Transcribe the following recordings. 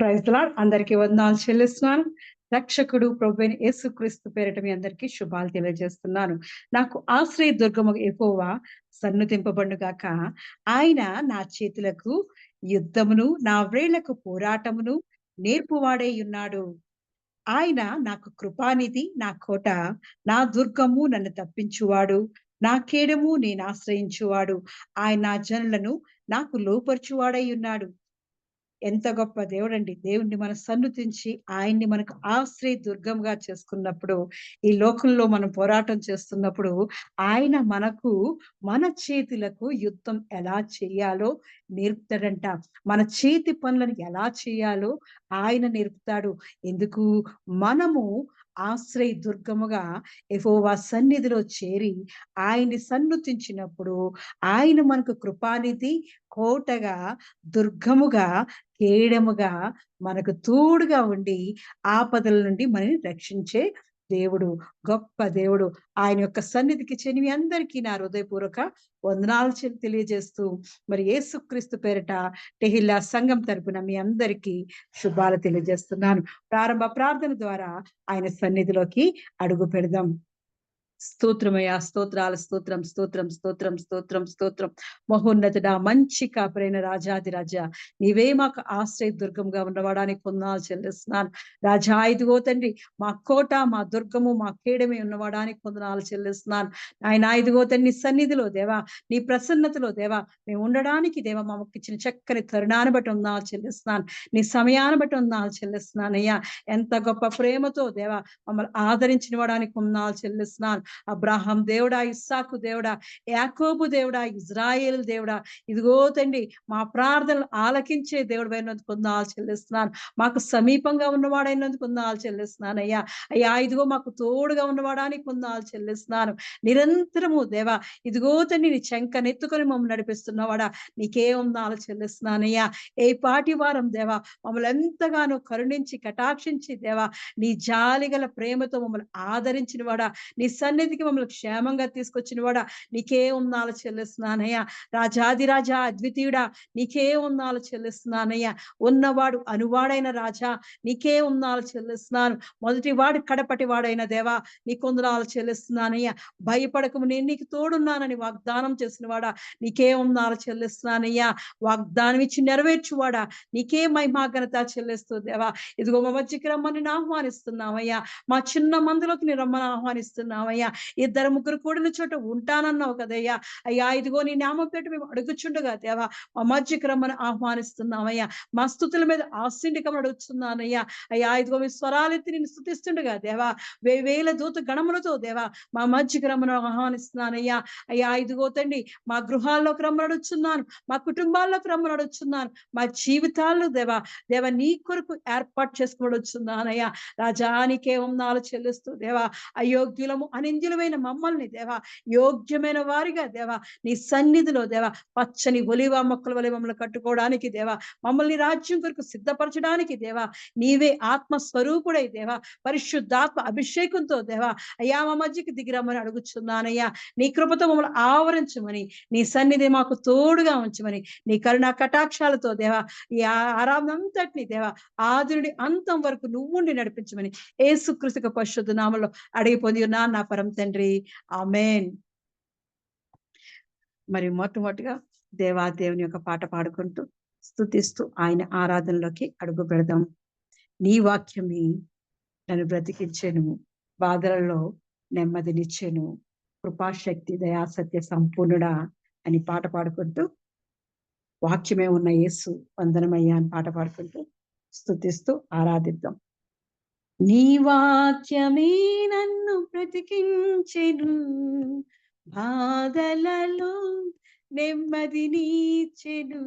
Praise lord. అందరికీ వందనాలు చెల్లిస్తున్నాను. రక్షకుడు ప్రభువైన యేసుక్రీస్తు పేరిట మీ అందరికీ శుభాలు తెలియజేస్తున్నాను. నాకు ఆశ్రయ దుర్గము యెహోవా సన్నుతింపబడును గాక. ఆయన నా చేతులకు యుద్ధమును, నా వ్రేళ్లకు పోరాటమును నేర్పువాడై ఉన్నాడు. ఆయన నాకు కృపానిధి, నా కోట, నా దుర్గము, నన్ను తప్పించువాడు, నా కేడము, నేను ఆశ్రయించువాడు. ఆయన నా జనులను నాకు లోపరచువాడై ఉన్నాడు. ఎంత గొప్ప దేవుడండి. దేవుణ్ణి మనం సన్నుతించి ఆయన్ని మనకు ఆశ్రయ దుర్గంగా చేసుకున్నప్పుడు, ఈ లోకంలో మనం పోరాటం చేస్తున్నప్పుడు, ఆయన మనకు మన చేతులకు యుద్ధం ఎలా చేయాలో నేర్పుతాడంట. మన చేతి పనులను ఎలా చేయాలో ఆయన నేర్పుతాడు. ఎందుకు? మనము ఆశ్రయ దుర్గముగా యెహోవా సన్నిధిలో చేరి ఆయన్ని సన్నుతించినప్పుడు, ఆయన మనకు కృపానిధి, కోటగా, దుర్గముగా, కేడముగా మనకు తోడుగా ఉండి ఆపదల నుండి మనల్ని రక్షించే దేవుడు. గొప్ప దేవుడు. ఆయన యొక్క సన్నిధికి చేరి మీ అందరికీ నా హృదయపూర్వక వందనాలు తెలియజేస్తూ, మరి యేసుక్రీస్తు పేరిట టెహిల్లా సంఘం తరపున మీ అందరికీ శుభాలు తెలియజేస్తున్నాను. ప్రారంభ ప్రార్థన ద్వారా ఆయన సన్నిధిలోకి అడుగు పెడదాం. స్తోత్రమయ్యా, స్తోత్రాలు, స్తోత్రం, స్తోత్రం, స్తోత్రం, స్తోత్రం, స్తోత్రం. మహోన్నతుడా, మంచి కాపరైన రాజాది రాజా, నీవే మాకు ఆశ్రయ దుర్గంగా ఉన్నవాడానికి వందనాలు చెల్లిస్తున్నాను. రాజా, ఇదిగో తండ్రి, మా కోట, మా దుర్గము, మా కేడమే ఉన్నవాడానికి వందనాలు చెల్లిస్తున్నాను. ఆయన ఇదిగో తండ్రి, నీ సన్నిధిలో దేవా, నీ ప్రసన్నతలో దేవా, మేము ఉండడానికి దేవా మాకు ఇచ్చిన చక్కని తరుణాన్ని బట్టి వందనాలు చెల్లిస్తున్నాను. నీ సమయాన్ని బట్టి వందనాలు చెల్లిస్తున్నాను అయ్యా. ఎంత గొప్ప ప్రేమతో దేవా మమ్మల్ని ఆదరించిన వాడానికి వందనాలు చెల్లిస్తున్నాను. అబ్రాహాం దేవుడా, ఇస్సాకు దేవుడా, యాకోబు దేవుడా, ఇజ్రాయేల్ దేవుడా, ఇదిగో తండ్రి, మా ప్రార్థనలు ఆలకించే దేవుడు అయినందుకు వందనాలు చెల్లిస్తున్నాను. మాకు సమీపంగా ఉన్నవాడైనందుకు వందనాలు చెల్లిస్తున్నాను అయ్యా. అయ్యా, ఇదిగో మాకు తోడుగా ఉన్నవాడానికి వందనాలు చెల్లిస్తున్నాను. నిరంతరము దేవా, ఇదిగో తండ్రి, నీ చెంకనెత్తుకొని మమ్మల్ని నడిపిస్తున్నవాడా, నీకే వందనాలు చెల్లిస్తున్నానయ్యా. ఏ పాటి వారం దేవా మమ్మల్ని ఎంతగానో కరుణించి కటాక్షించి దేవా, నీ జాలిగల ప్రేమతో మమ్మల్ని ఆదరించిన వాడా, నీ సన్నిధికి మమ్మల్ని క్షేమంగా తీసుకొచ్చిన వాడా, నీకే వందనాలు చెల్లిస్తున్నానయ్యా. రాజాదిరాజా, అద్వితీయుడా, నీకే వందనాలు చెల్లిస్తున్నానయ్యా. ఉన్నవాడు అనువాడైన రాజా, నీకే వందనాలు చెల్లిస్తున్నాను. మొదటి వాడు కడపటి వాడైన దేవా, నీకు వందనాలు చెల్లిస్తున్నానయ్యా. భయపడకము, నేను నీకు తోడున్నానని వాగ్దానం చేసిన వాడా, నీకే వందనాలు చెల్లిస్తున్నానయ్యా. వాగ్దానం ఇచ్చి నెరవేర్చువాడా, నీకే మహిమా ఘనత చెల్లిస్తూ దేవా, ఇదిగో మా మధ్యకి రమ్మని ఆహ్వానిస్తున్నామయ్యా. మా చిన్న మందులోకి నీ రమ్మని ఆహ్వానిస్తున్నామయ్యా. ఇద్దరు ముగ్గురు కూడిన చోట ఉంటానన్నావు కదయ్యా. అయ్యా, ఇదిగో నీ నామం పెట్టి మేము అడుగుచుండగా దేవా, మా మధ్యకి రమ్మని ఆహ్వానిస్తున్నామయ్యా. మా స్తుతుల మీద ఆశీండికం అడుగుతున్నానయ్యా. అయ్యా, ఇదిగో మీ స్వరాలెత్తి నేను స్తుతిస్తుండగా దేవా, వేల దూత గణములతో దేవా మా మధ్యకి రమ్మని ఆహ్వానిస్తున్నానయ్యా. అయ్యా, ఇదిగో తండ్రి, మా గృహాల్లోకి రమ్మని అడుగుచున్నాను, మా కుటుంబాల్లోకి రమ్మని అడుగుచున్నాను, మా జీవితాల్లో దేవా దేవా నీ కొరకు ఏర్పాటు చేసుకోవడం వచ్చున్నానయ్యా. రాజానికే వందనాలు చెల్లిస్తూ దేవా, అయోగ్యులము అనింద్యులమైన మమ్మల్ని దేవా యోగ్యమైన వారిగా దేవా నీ సన్నిధిలో దేవా పచ్చని ఒలివ మొక్కల వలె మమ్మల్ని కట్టుకోవడానికి దేవా, మమ్మల్ని రాజ్యం కొరకు సిద్ధపరచడానికి దేవా, నీవే ఆత్మస్వరూపుడై దేవా పరిశుద్ధాత్మ అభిషేకంతో దేవా అయ్యా మా మధ్యకి దిగిరమ్మని అడుగుచున్నానయ్యా. నీ కృపతో మమ్మల్ని ఆవరించమని, నీ సన్నిధి మాకు తోడుగా ఉంచమని, నీ కరుణా కటాక్షాలతో దేవా ఈ ఆరాధనంతటిని దేవా ఆది నుండి అంతం వరకు నువ్వుండి నడిపించమని యేసుక్రీస్తు పరిశుద్ధ నామములో అడిగి పొంది ఉన్నాను నా పరమ తండ్రి, ఆమేన్. మరి మొట్టమొదటిగా దేవాదేవుని యొక్క పాట పాడుకుంటూ స్తుతిస్తూ ఆయన ఆరాధనలోకి అడుగు పెడదాం. నీ వాక్యమే నన్ను బ్రతికించెను, బాధలలో నెమ్మదినిచ్చెను, కృపాశక్తి దయాసత్య సంపూర్ణుడా అని పాట పాడుకుంటూ, వాక్యమే ఉన్న యేసు వందనమయ్యా అని పాట పాడుకుంటూ స్తుతిస్తూ ఆరాధిద్దాం. నీ వాక్యమే నన్ను బ్రతికించెను, బాధలలో నెమ్మదినిచ్చెను.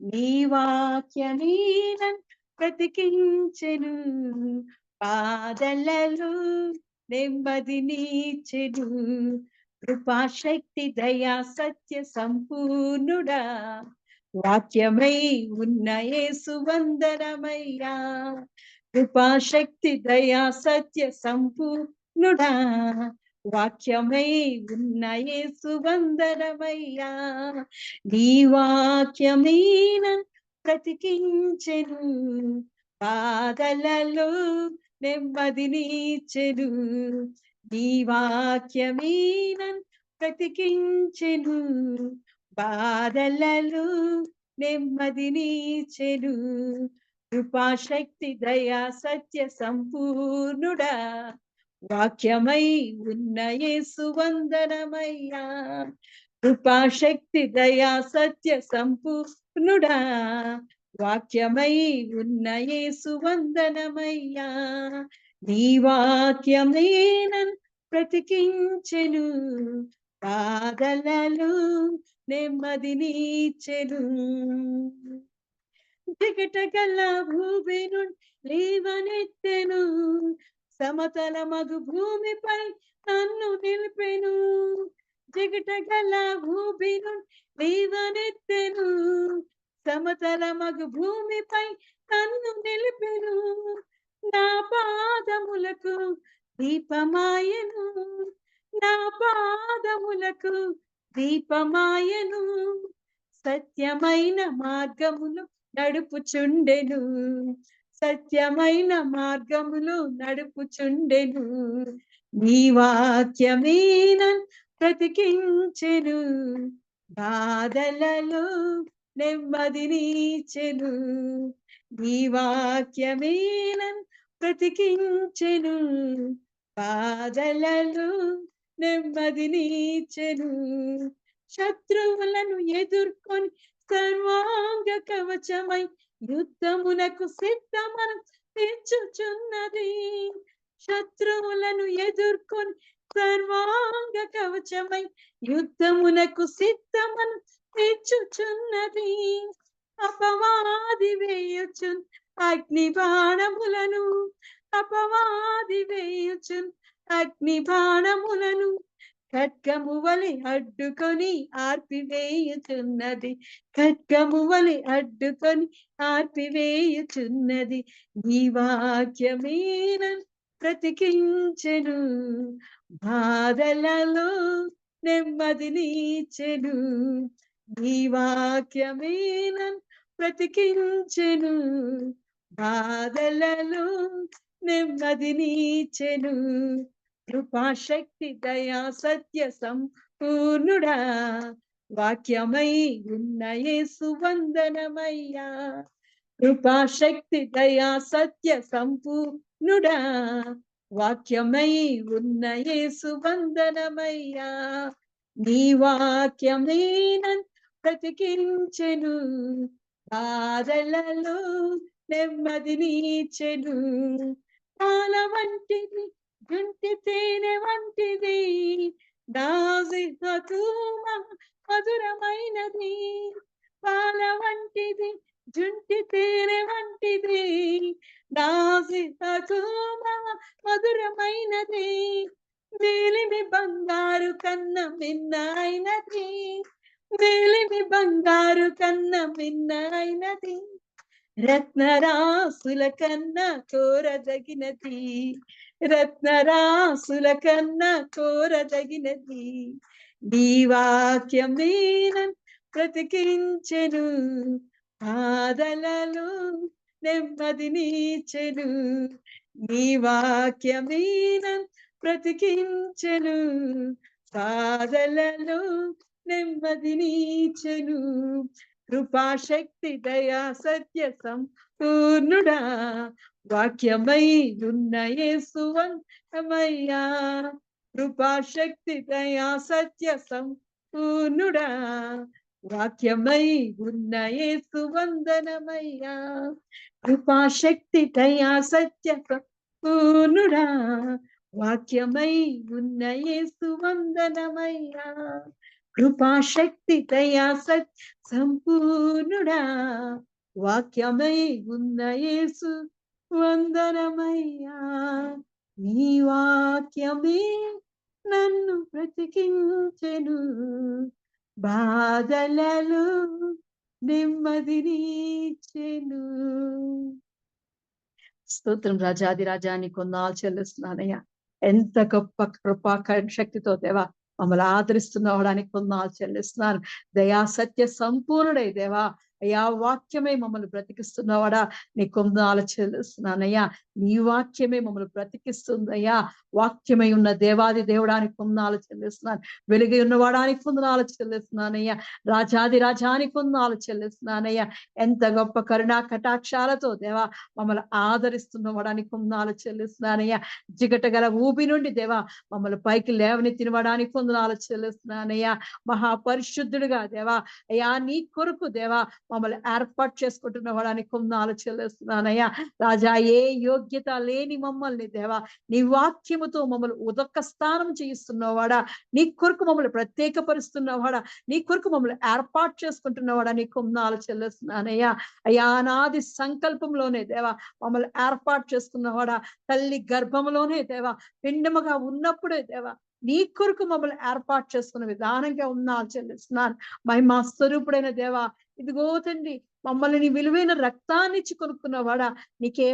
నీ వాక్యమే నన్ను బ్రతికించెను, బాధలలో నెమ్మదినిచ్చెను, కృపాశక్తి దయా సత్య సంపూర్ణుడా, వాక్యమై ఉన్న యేసు వందనమయ్యా. కృపాశక్తి దయా సత్య సంపూర్ణుడా, వాక్యమై ఉన్న యేసు వందనమయ్యా. నీ వాక్యమే నన్ను బ్రతికించెను, బాధలలో నెమ్మదినిచ్చెను. నీ వాక్యమే నన్ను బ్రతికించెను, బాధలలో నెమ్మదినిచ్చెను. కృపాశక్తి దయా సత్య సంపూర్ణుడా, వాక్యమై ఉన్న యేసు వందనమయ్యా. కృపాశక్తి దయా సత్య సంపూర్ణుడా, వాక్యమై ఉన్న యేసు వందనమయ్యా. నీ వాక్యమే నన్ను బ్రతికించెను, బాధలలో నెమ్మదినిచ్చెను. జిగటగల భూమి నుండి లేవనెత్తెను, సమతల మగు భూమిపై నన్ను నిలిపెను. జిగటగల భూమి నుండి లేవనెత్తెను, సమతల మగు భూమిపై నన్ను నిలిపెను. నా పాదములకు దీపమాయను, నా పాదములకు దీపమాయను. సత్యమైన మార్గములు నడుపుచుండెను, సత్యమైన మార్గములు నడుపుచుండెను. నీ వాక్యమే నన్ను బ్రతికించెను, బాధలలో నెమ్మదినిచ్చెను. నీ వాక్యమే నన్ను బ్రతికించెను, బాధలలో నెమ్మదినిచ్చెను. శత్రువులను ఎదుర్కొని సర్వాంగ కవచమై యుద్ధమునకు సిద్ధమనం తెచ్చుచున్నది. శత్రువులను ఎదుర్కొని సర్వాంగ కవచమై యుద్ధమునకు సిద్ధమనం తెచ్చుచున్నది. అపవాది వేయుచున్ అగ్ని బాణములను, అపవాది వేయుచున్ అగ్ని బాణములను ఖడ్గము వలె అడ్డుకొని ఆర్పివేయుచున్నది, ఖడ్గము వలె అడ్డుకొని ఆర్పివేయుచున్నది. నీ వాక్యమే నన్ను బ్రతికించెను, బాధలలో నెమ్మదినిచ్చెను. నీ వాక్యమే నన్ను బ్రతికించెను, బాధలలో నెమ్మదినిచ్చెను. కృపాశక్తి దయా సత్య సంపూర్ణుడా, వాక్యమై ఉన్న యేసు వందనమయ్యా. కృపాశక్తి దయా సత్య సంపూర్ణుడా, వాక్యమై ఉన్న యేసు వందనమయ్యా. నీ వాక్యమే నన్ను బ్రతికించెను, బాధలలో నెమ్మదినిచ్చెను. పాల వంటిది జుంటి తేనె వంటిది, నాసిహతు మధురమైనది. పాల వంటిది జుంటి తేనె వంటిది, నాసిహతు మధురమైనది. మేలిమి బంగారు కన్న మిన్నైనది, మేలిమి బంగారు కన్న మిన్నైనది. రత్నరాసుల కన్నా కోరదగినది, రత్నరాసుల కన్నా కోరదగినది. నీ వాక్యమే నన్ను బ్రతికించెను, బాధలలో నెమ్మదినిచ్చెను. నీ వాక్యమే నన్ను బ్రతికించెను, బాధలలో నెమ్మదినిచ్చెను. కృపాశక్తి దయా సత్య సంపూర్ణుడా, వాక్యమై ఉన్న యేసు వందనమయ్యా. కృపాశక్తి దయా సత్య సంపూర్ణుడా, వాక్యమై ఉన్న యేసు వందనమయ్యా. కృపాశక్తి దయా సత్య సంపూర్ణుడా, వాక్యమై ఉన్న యేసు వందనమయ్యా. కృపాశక్తి దయా సత్య సంపూర్ణుడా, వాక్యమై ఉన్న యేసు వందనమయ్యా. నీ వాక్యమే నన్ను బ్రతికించెను, బాధలలో నెమ్మదినిచ్చెను. స్తోత్రం రాజాది రాజాని కొందాలు చెల్లిస్తున్నానయ్యా. ఎంత గొప్ప కృపా శక్తితో దేవా మమ్మల్ని ఆదరిస్తున్నవడానికి కొందాలు చెల్లిస్తున్నాను. దయా సత్య సంపూర్ణుడై దేవా అయ్యా వాక్యమే మమ్మల్ని బ్రతికిస్తున్నవాడా నీ కొందనాలు చెల్లిస్తున్నానయ్యా. నీ వాక్యమే మమ్మల్ని బ్రతికిస్తుందయ్యా. వాక్యమై ఉన్న దేవాది దేవుడానికి కొందనాలు చెల్లిస్తున్నాను. వెలుగై ఉన్నవాడానికి కొందనాలు చెల్లిస్తున్నానయ్యా. రాజాది రాజానికి కొందనాలు చెల్లిస్తున్నానయ్యా. ఎంత గొప్ప కరుణా కటాక్షాలతో దేవా మమ్మల్ని ఆదరిస్తున్నవాడానికి కొందనాలు చెల్లిస్తున్నానయ్యా. జిగట గల ఊబి నుండి దేవా మమ్మల్ని పైకి లేవనెత్తినవాడానికి కొందనాలు చెల్లిస్తున్నానయ్యా. మహాపరిశుద్ధుడుగా దేవా అయ్యా నీ కొరకు దేవా మమ్మల్ని ఏర్పాటు చేసుకుంటున్నవాడానికి కొందనాలు చెల్లిస్తున్నానయ్యా. రాజా ఏ యోగ్యత లేని మమ్మల్ని దేవా నీ వాక్యముతో మమ్మల్ని ఉదక స్థానం చేయిస్తున్నవాడా, నీ కొరకు మమ్మల్ని ప్రత్యేకపరుస్తున్నవాడా, నీ కొరకు మమ్మల్ని ఏర్పాటు చేసుకుంటున్నవాడా నీ కొందనాలు చెల్లిస్తున్నానయ్యా. అయ్యా అనాది సంకల్పంలోనే దేవా మమ్మల్ని ఏర్పాటు చేసుకున్నవాడా, తల్లి గర్భంలోనే దేవా పిండముగా ఉన్నప్పుడే దేవా నీ కొరకు మమ్మల్ని ఏర్పాటు చేసుకున్న విధానంగా చెల్లిస్తున్నాను. మహిమా స్వరూపుడైన దేవా ఇదిగో తండ్రి మమ్మల్ని నీ విలువైన రక్తాన్ని ఇచ్చి కొనుక్కున్నవాడా నీకే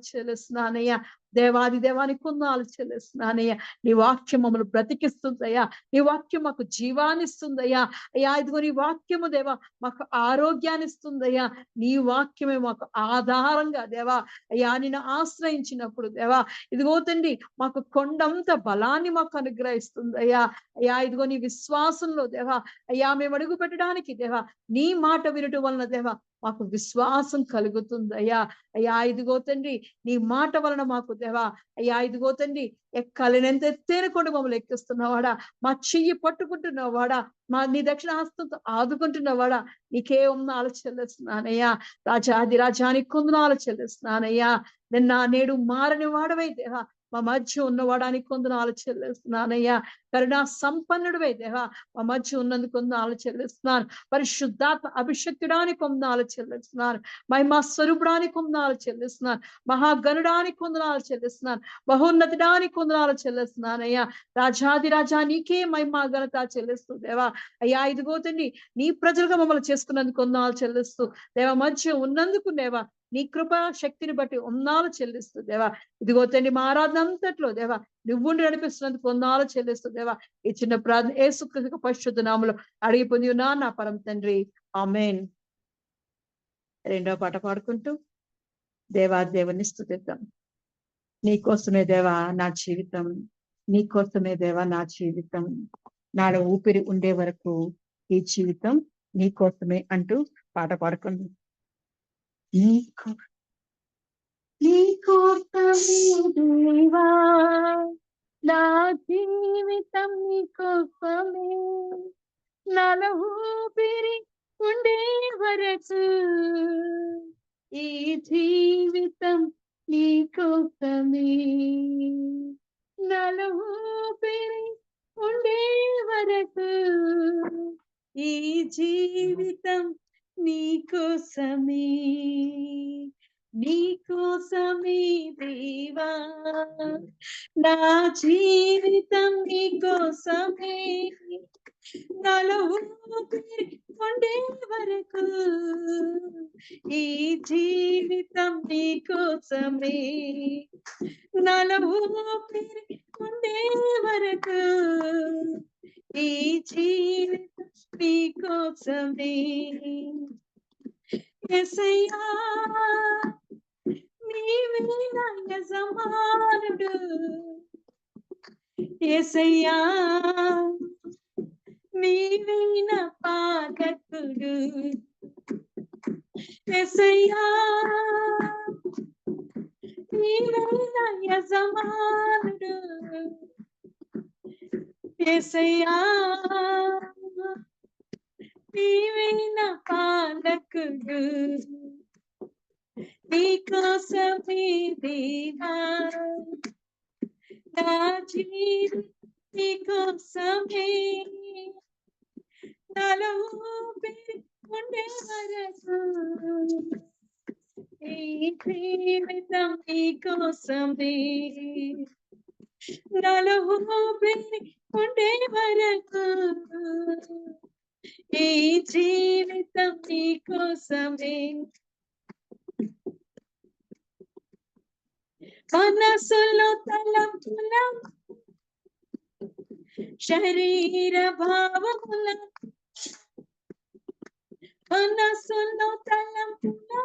చెల్లిస్తున్నానయ్యా. దేవాది దేవానికి చెల్లిస్తున్నానయ్యా. నీ వాక్యం మమ్మల్ని బ్రతికిస్తుందయ్యా. నీ వాక్యం మాకు జీవాన్ని ఇస్తుందయ్యా. అయ్యా ఇదిగో నీ వాక్యము దేవా మాకు ఆరోగ్యాన్ని ఇస్తుందయ్యా. నీ వాక్యమే మాకు ఆధారంగా దేవా అయ్యా నిన్ను ఆశ్రయించినప్పుడు దేవా ఇదిగో తండ్రి మాకు కొండంత బలాన్ని మాకు అనుగ్రహిస్తుందయ్యా. అయ్యా ఇదిగో నీ విశ్వాసంలో దేవా అయ్యా మేము అడుగు పెట్టడానికి దేవా నీ మాట వినటం వలన దేవా మాకు విశ్వాసం కలుగుతుందయ్యా. అయ్యా ఇదిగో తండ్రి నీ మాట వలన మాకు దేవా అయ్యా ఇదిగో తండ్రి ఎక్కలేనంత ఎత్తైన కొండ మమ్మల్ని ఎక్కిస్తున్నవాడా, మా చెయ్యి పట్టుకుంటున్నవాడా, మా నీ దక్షిణ హస్తంతో ఆదుకుంటున్నవాడా నీకే చెల్లిస్తున్నానయ్యా. రాజాది రాజానికి కొందనాలు చెల్లిస్తున్నానయ్యా. నిన్న నేడు మారని వాడవై దేవా మా మధ్య ఉన్నవాడానికి కొందనాలు చెల్లిస్తున్నానయ్యా. కరుణా సంపన్నుడివై దేవా మా మధ్య ఉన్నందుకు కొందనాలు చెల్లిస్తున్నాను. పరిశుద్ధాత్మ అభిషక్తుడానికి కొందనాలు చెల్లిస్తున్నాను. మహిమా స్వరూపుడానికి కొందనాలు చెల్లిస్తున్నాను. మహాగణుడానికి కొందనాలు చెల్లిస్తున్నాను. మహోన్నతుడానికి కొందనాలు చెల్లిస్తున్నానయ్యా. రాజాది రాజా నీకే మహిమా ఘనత చెల్లిస్తూ దేవా అయ్యా ఇదిగో తండ్రి నీ ప్రజలుగా మమ్మల్ని చేసుకున్నందుకు కొందనాలు చెల్లిస్తూ దేవా మధ్య ఉన్నందుకు దేవా నీ కృపా శక్తిని బట్టి చెల్లిస్తూ దేవా ఇదిగో తండ్రి మా ఆరాధన అంతట్లో దేవా నువ్వు నడిపిస్తున్నందుకు కొందనాలు చెల్లిస్తూ దేవా ఈ చిన్న ప్రార్థన యేసుక్రీస్తు పరిశుద్ధ నామములో అడిగి పొంది ఉన్నా నా పరమ తండ్రి ఆమేన్. రెండో పాట పాడుకుంటూ దేవాదేవుని స్తుతిద్దాం. నీకోసమే దేవా నా జీవితం, నీకోసమే దేవా నా జీవితం, నాలో ఊపిరి ఉండే వరకు ఈ జీవితం నీకోసమే అంటూ పాట పాడుకుందాం. నీకోసమే దేవా నా జీవితం, నీకోసమే నాలో ఊపిరి ఉండే వరకు ఈ జీవితం నీకోసమే, నాలో ఊపిరి ఉండే వరకు ఈ జీవితం నీకోసమే, నీకోసమే దేవా నా జీవితం నీకోసమే, నాలో ఊపిరి ఉండే వరకు ఈ జీవితం నీకోసమే, నాలో ఊపిరి ఉండే వరకు ఈ జీవితం నీకోసమే. యేసయ్యా నీవే నా యజమానుడు, యేసయ్యా నీవే నా పాలకుడు, యేసయ్యా నీవే నా యజమానుడు, యేసయ్యా నీవే నా పాలకుడు, నీకోసమే దేవా నా జీవితం నీకోసమే, నాలో ఊపిరి ఉండే వరకు ఈ జీవితం నీకోసమే, నాలో ఊపిరి ఉండే వరకు ఈ జీవితం నీకోసమే. మనసులో తలంపుల శరీర భావముల మనసును తలంపులను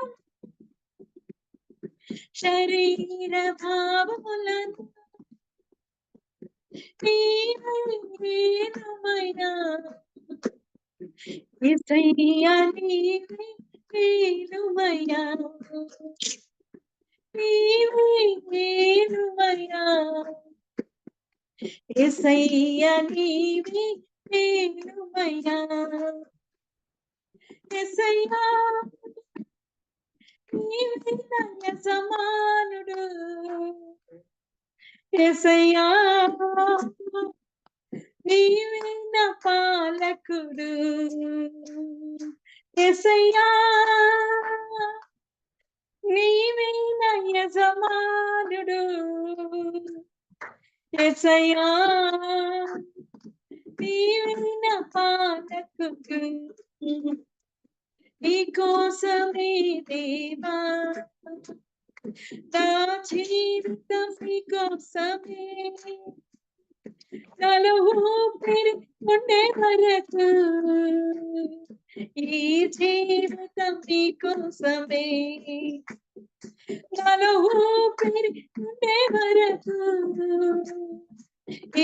శరీర భావములను నీవేనమయ్యా యేసయ్యా నీవే వేణుమయ్యా నీవేనమయ్యా యేసయ్యా నీవే వేణుమయ్యా యేసయ్యా నీవే నా యజమానుడు యేసయ్యా నీవే నా పాలకుడు యేసయ్యా నీవే నా యజమానుడు యేసయ్యా నీవే నా పాలకుడు నీకోసమే దేవా నా జీవితం నీకోసమే నాలో ఊపిరి ఉండే వరకు ఈ జీవితం నీకోసమే నాలో ఊపిరి ఉండే వరకు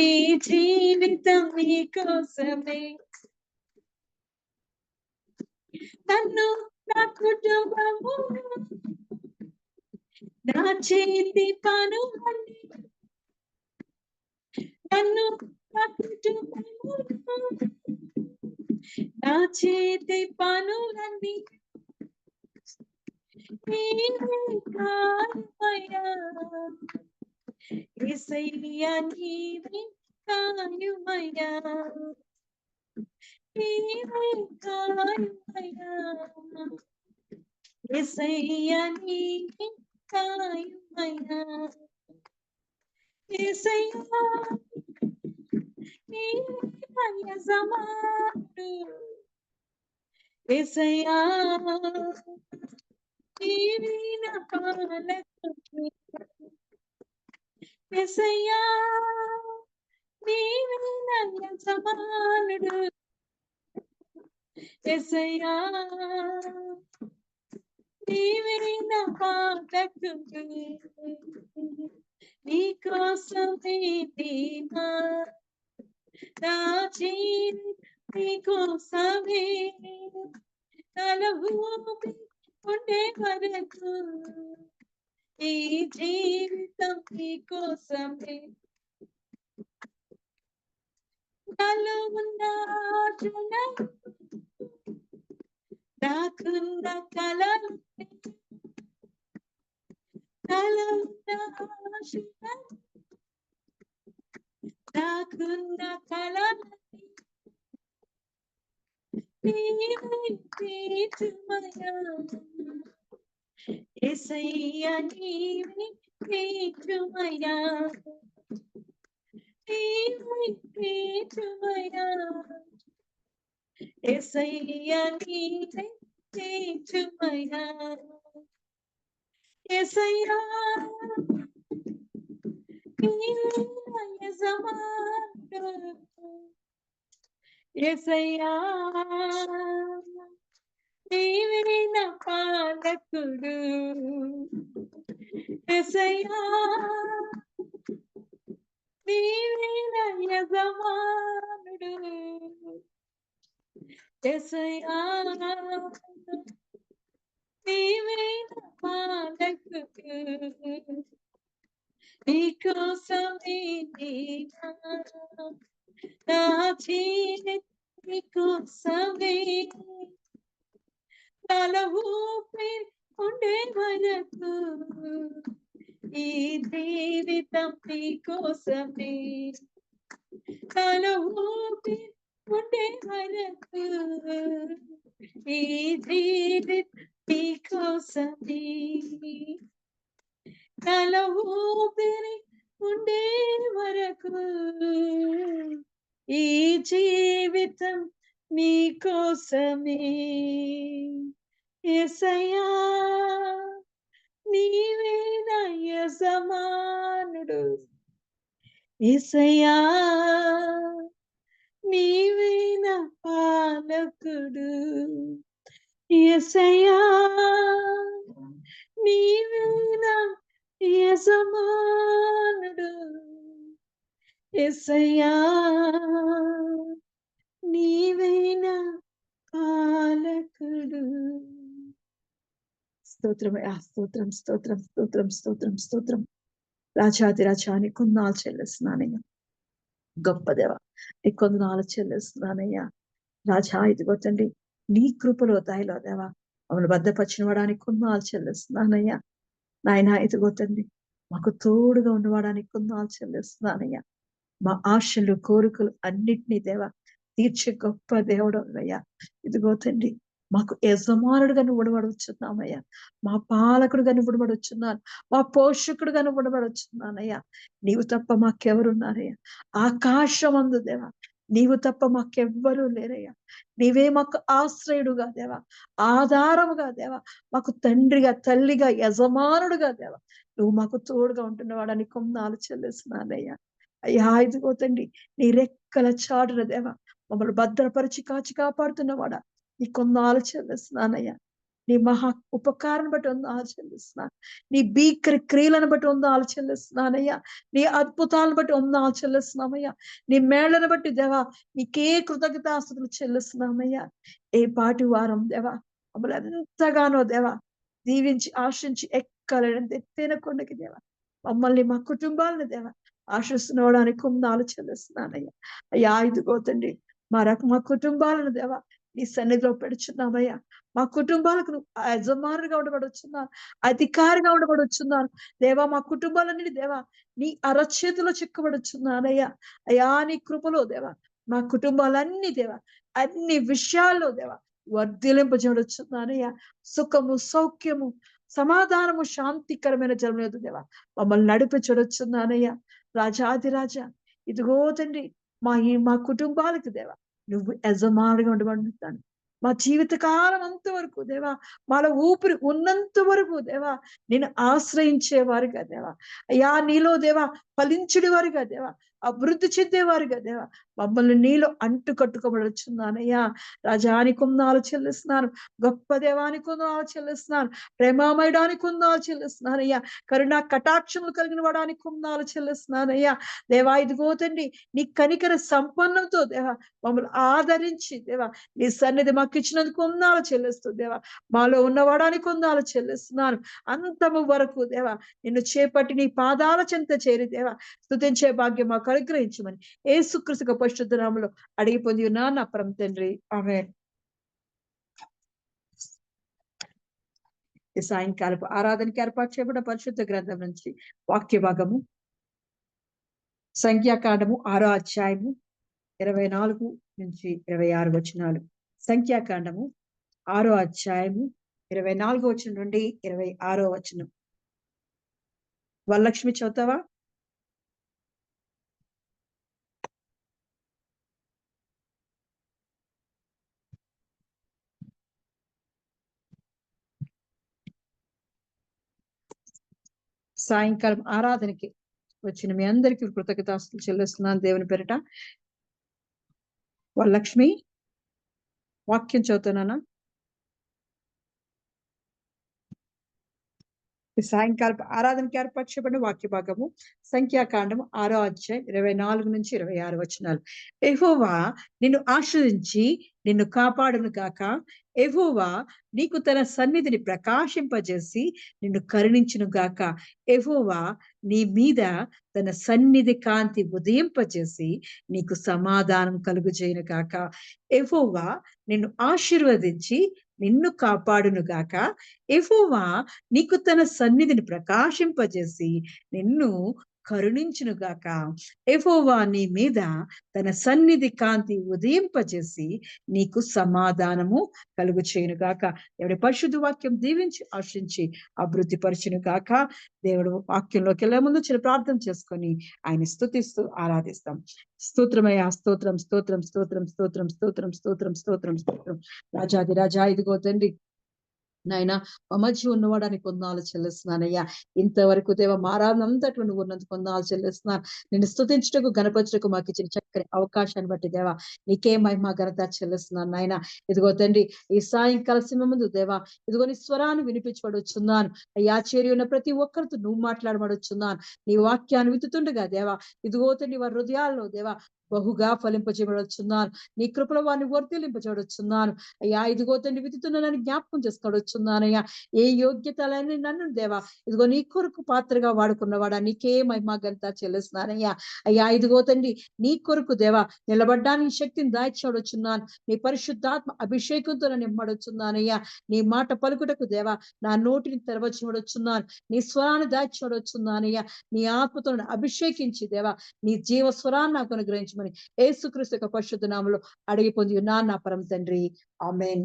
ఈ జీవితం నీకోసమే నన్ను నా కుటుంబము నా చేతి పనులన్నీ నన్ను నా కుటుంబము నా చేతి పనులన్నీ నీవే కాయుమయ్యా యేసయ్యా నీవే కాయుమయ్యా నీవే కాయుమయ్యా యేసయ్యా నీవే కాయుమయ్యా యేసయ్యా నీవే నా యజమానుడు యేసయ్యా నీవే నా పాలకుడు యేసయ్యా నీవే నా యజమానుడు యేసయ్యా నీవే నా పాలకుడు నీకోసమే దేవా నా జీవితం నీకోసమే నాలో ఊపిరి ఉండే వరకు ఈ జీవితం నీకోసమే నాలో ఉన్న ఆశల నాకున్న కలలు నాలో ఉన్న ఆశల నాకున్న కలలు నీవే తీర్చుమయ్యా యేసయ్యా నీవే తీర్చుమయ్యా నీవే తీర్చుమయ్యా యేసయ్యా నీవే తీర్చుమయ్యా యేసయ్యా నీవే నా యజమానుడు యేసయ్యా నీవే నా పాలకుడు యేసయ్యా నీవే నా యజమానుడు యేసయ్యా నీవే నా పాలకుడు నీకోసమే దేవా నా జీవితం నీకోసమే నాలో ఊపిరి ఉండే వరకు ఈ జీవితం నీకోసమే నాలో ఊపిరి ఉండే వరకు ఈ జీవితం నీకోసమే నాలో ఊపిరి ఉండే వరకు ఈ జీవితం నీకోసమే యేసయ్యా నీవే నా యజమానుడు యేసయ్యా నీవే నా పాలకుడు యేసయ్యా నీవేనా యజమానుడు, యేసయ్యా నీవేనా పాలకుడు. స్తోత్రమయ్యా, స్తోత్రం స్తోత్రం స్తోత్రం స్తోత్రం స్తోత్రం. రాజాది రాజా నీ కొందనాలు చెల్లిస్తున్నానయ్యా. గొప్ప దేవ నీ కొందనాలు చెల్లిస్తున్నానయ్యా. రాజా ఇదిగో తండ్రి నీ కృపలో దయలో దేవా మమ్మల్ని భద్రపరిచిన వాడానికి కొందనాలు చెల్లిస్తున్నానయ్యా. నాయన ఇదిగో తండ్రి మాకు తోడుగా ఉన్నవాడానికి కొందనాలు చెల్లిస్తున్నానయ్యా. మా ఆశలు కోరికలు అన్నిటినీ దేవా తీర్చే గొప్ప దేవుడు అయ్యా. ఇదిగో తండ్రి మాకు యజమానుడుగా నువ్వు ఉడబడవచ్చున్నామయ్యా. మా పాలకుడుగా నువ్వు ఉడబడవచ్చున్నాను. మా పోషకుడుగా నువ్వు ఉడబడవచ్చున్నానయ్యా. నీవు తప్ప మాకెవరున్నారయ్యా? ఆకాశమందు దేవా నీవు తప్ప మాకెవ్వరూ లేరయ్యా. నీవే మాకు ఆశ్రయుడుగా దేవా, ఆధారముగా దేవా, మాకు తండ్రిగా తల్లిగా యజమానుడుగా దేవా నువ్వు మాకు తోడుగా ఉంటున్నవాడని కొందనాలు చెల్లిస్తున్నానయ్యా. అయ్యా ఇదిగో తండ్రి నీ రెక్కల చాటున దేవా మమ్మల్ని భద్రపరిచి కాచి కాపాడుతున్నవాడా నీ కొందనాలు చెల్లిస్తున్నానయ్యా. నీ మహా ఉపకారం బట్టి వందనాలు చెల్లిస్తున్నాను. నీ భీకర క్రియలను బట్టి వందనాలు చెల్లిస్తున్నానయ్యా. నీ అద్భుతాలను బట్టి వందనాలు చెల్లిస్తున్నామయ్యా. నీ మేళ్లను బట్టి దేవా నీకే కృతజ్ఞతాస్తుతులు చెల్లిస్తున్నామయ్యా. ఏ పాటి వారం దేవా మమ్మల్ని ఎంతగానో దేవా దీవించి ఆశించి ఎక్కలేనంత ఎత్తైన కొండకి దేవా మమ్మల్ని మా కుటుంబాలను దేవా ఆశిస్తున్నవాడానికి వందనాలు చెల్లిస్తున్నానయ్యా. అయ్యా ఇదిగో తండ్రి మా కుటుంబాలను దేవా నీ సన్నిధిలో పెడుచున్నామయ్యా. మా కుటుంబాలకు యజమానులుగా ఉండబడొచ్చున్నాను, అధికారిగా ఉండబడొచ్చున్నాను దేవా. మా కుటుంబాలన్నీ దేవా నీ అరచేతిలో చిక్కబడుచున్నానయ్యా. అయ్యా నీ కృపలో దేవా మా కుటుంబాలన్నీ దేవా అన్ని విషయాల్లో దేవా వర్ధిలింపజేయబడుచున్నానయ్యా. సుఖము సౌఖ్యము సమాధానము శాంతికరమైన జన్మలేదు దేవా మమ్మల్ని నడిపించడొచ్చున్నానయ్యా. రాజాది రాజా ఇదిగో తండ్రి మా కుటుంబాలకు దేవా నువ్వు యజమానుడిగా ఉండబడుతాను. మా జీవితకాలం అంతవరకు దేవా మాలో ఊపిరి ఉన్నంత వరకు దేవా నేను ఆశ్రయించేవారుగా దేవా అయ్యా నీలో దేవా ఫలించుడి వారుగా దేవా అభివృద్ధి చెందేవారుగా దేవా మమ్మల్ని నీలో అంటు కట్టుకోబడుచున్నానయ్యా. రాజాని కొందనాలు చెల్లిస్తున్నాను, గొప్ప దేవానికి కొందనాలు చెల్లిస్తున్నాను, ప్రేమామయడానికి కొందనాలు చెల్లిస్తున్నానయ్యా. కరుణా కటాక్షములు కలిగిన వాడానికి కొందనాలు చెల్లిస్తున్నానయ్యా. దేవా ఇదిగో తండ్రి నీ కనికర సంపన్నంతో దేవా మమ్మల్ని ఆదరించి దేవా నీ సన్నిధి మాకు ఇచ్చినందుకు కొందనాలు చెల్లిస్తూ దేవా మాలో ఉన్నవాడానికి కొందనాలు చెల్లిస్తున్నాను. అంతము వరకు దేవా నిన్ను చేపట్టి నీ పాదాల చెంత చేరి దేవా స్తుతించే భాగ్యం మాకు అనుగ్రహించమని యేసుక్రీస్తు పరిశుద్ధ నామములో అడిగి పొంది ఉన్నాను నా పరమ తండ్రి, ఆమేన్. ఈ సాయంకాలపు ఆరాధనకి ఏర్పాటు చేయబడిన పరిశుద్ధ గ్రంథం నుంచి వాక్య భాగము సంఖ్యాకాండము 6వ అధ్యాయము 24 నుంచి 26 వచనాలు. సంఖ్యాకాండము 6వ అధ్యాయము 24వ వచనం నుండి 26వ వచనం. వరలక్ష్మి చదువుతావా? సాయంకాలం ఆరాధనకి వచ్చిన మీ అందరికీ కృతజ్ఞతాస్తుతులు చెల్లిస్తున్నాను దేవుని పేరిట. వరలక్ష్మి వాక్యం చదువుతున్నానా? సాయంకాలం ఆరాధనకి ఏర్పాటు చేయబడిన వాక్య భాగము సంఖ్యాకాండము 6వ అధ్యాయం 24 నుంచి 26 వచనాలు. యెహోవా నిన్ను ఆశ్రయించి నిన్ను కాపాడును గాక. యెహోవా నీకు తన సన్నిధిని ప్రకాశింపజేసి నిన్ను కరుణించును గాక. యెహోవా నీ మీద తన సన్నిధి కాంతి ఉదయింపజేసి నీకు సమాధానం కలుగుచేయును గాక. యెహోవా నిన్ను ఆశీర్వదించి నిన్ను కాపాడును గాక. యెహోవా నీకు తన సన్నిధిని ప్రకాశింపజేసి నిన్ను కరుణించును గాక. యెహోవా నీ మీద తన సన్నిధి కాంతి ఉదయింపజేసి నీకు సమాధానము కలుగు చేయును గాక. దేవుడి పరిశుద్ధ వాక్యం దీవించి ఆశించి అభివృద్ధి పరచును గాక. దేవుడు వాక్యంలోకి వెళ్ళే ముందు చిన్న ప్రార్థన చేసుకొని ఆయన స్తుతిస్తూ ఆరాధిస్తాం. స్తోత్రమయ్యా, స్తోత్రం స్తోత్రం స్తోత్రం స్తోత్రం స్తోత్రం స్తోత్రం స్తోత్రం స్తోత్రం. రాజాది రాజా ఇదిగో తండ్రి నాయన మా మధ్య ఉన్నవాడానికి కొందనాలు చెల్లిస్తున్నానయ్యా. ఇంతవరకు దేవ మారాలంతట్లో నువ్వు ఉన్నందుకు కొందనాలు చెల్లిస్తున్నాను. నిన్ను స్తుతించుటకు గణపరచుటకు మాకు ఇచ్చిన చక్కని అవకాశాన్ని బట్టి దేవా నీకే మహిమ ఘనత చెల్లిస్తున్నాను నాయన. ఇదిగో తండ్రి ఈ సాయంకాల సమయం ముందు దేవా ఇదిగో నీ స్వరాన్ని వినిపించబడుచున్నాను అయ్యా. చేరి ఉన్న ప్రతి ఒక్కరితో నువ్వు మాట్లాడబడుచున్నాను. నీ వాక్యాన్ని విత్తుతుండగా దేవా ఇదిగో తండ్రి వారి హృదయాల్లో దేవా బహుగా ఫలింపజేయబడుచున్నాను. నీ కృపలో వారిని వర్తిలింపజేయబడుచున్నాను అయ్యా. ఇదిగో తండ్రి విత్తుతున్న జ్ఞాపకం చేసుకోవచ్చున్నానయ్యా. ఏ యోగ్యతలని నన్ను దేవా ఇదిగో నీ కొరకు పాత్రగా వాడుకున్నవాడా నీకే మహిమ ఘనత చెల్లిస్తున్నానయ్యా. అయ్యా ఇదిగో తండ్రి నీ కొరకు దేవా నిలబడ్డానికి శక్తిని దాయిచూడొచ్చున్నాను. నీ పరిశుద్ధాత్మ అభిషేకంతో నన్ను నింపడొచ్చున్నానయ్యా. నీ మాట పలుకుటకు దేవా నా నోటిని తెరవచూడొచ్చున్నాను. నీ స్వరాన్ని దాయిచూడొచ్చున్నానయ్యా. నీ ఆత్మతో నన్ను అభిషేకించి దేవా నీ జీవ స్వరాన్ని నాకు అనుగ్రహించమని యేసుక్రీస్తు యొక్క పరిశుద్ధ నామములో అడిగి పొంది ఉన్నాను నా పరమ తండ్రి. ఆమేన్.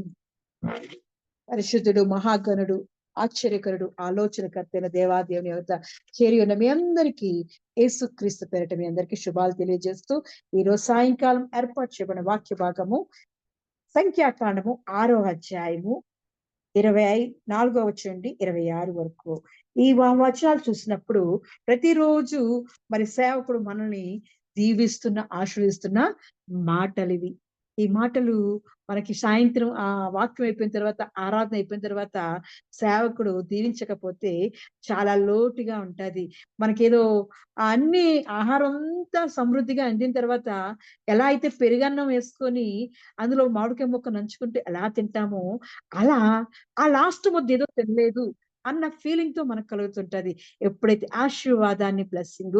పరిశుద్ధుడు, మహాగణుడు, ఆశ్చర్యకరుడు, ఆలోచనకర్త అయిన దేవాదేవుని యొక్క చేరి ఉన్న మీ అందరికీ యేసుక్రీస్తు పేరిట మీ అందరికీ శుభాలు తెలియజేస్తూ ఈరోజు సాయంకాలం ఏర్పాటు చేయబడిన వాక్య భాగము సంఖ్యాకాండము 6వ అధ్యాయము 24వ వచనం నుండి 26 వరకు. ఈ వచనాలు చూసినప్పుడు ప్రతిరోజు మరి సేవకుడు మనల్ని దీవిస్తున్న ఆశీర్వదిస్తున్న మాటలివి. ఈ మాటలు మనకి సాయంత్రం ఆ వాక్యం అయిపోయిన తర్వాత ఆరాధన అయిపోయిన తర్వాత సేవకుడు దీవించకపోతే చాలా లోటుగా ఉంటది. మనకేదో అన్ని ఆహారం అంతా సమృద్ధిగా అందిన తర్వాత ఎలా అయితే పెరుగన్నం వేసుకొని అందులో మామిడికాయ ముక్క నంచుకుంటే ఎలా తింటామో అలా ఆ లాస్ట్ ముద్ద ఏదో తినలేదు అన్న ఫీలింగ్ తో మనకు కలుగుతుంటది. ఎప్పుడైతే ఆశీర్వాదాన్ని బ్లెస్సింగ్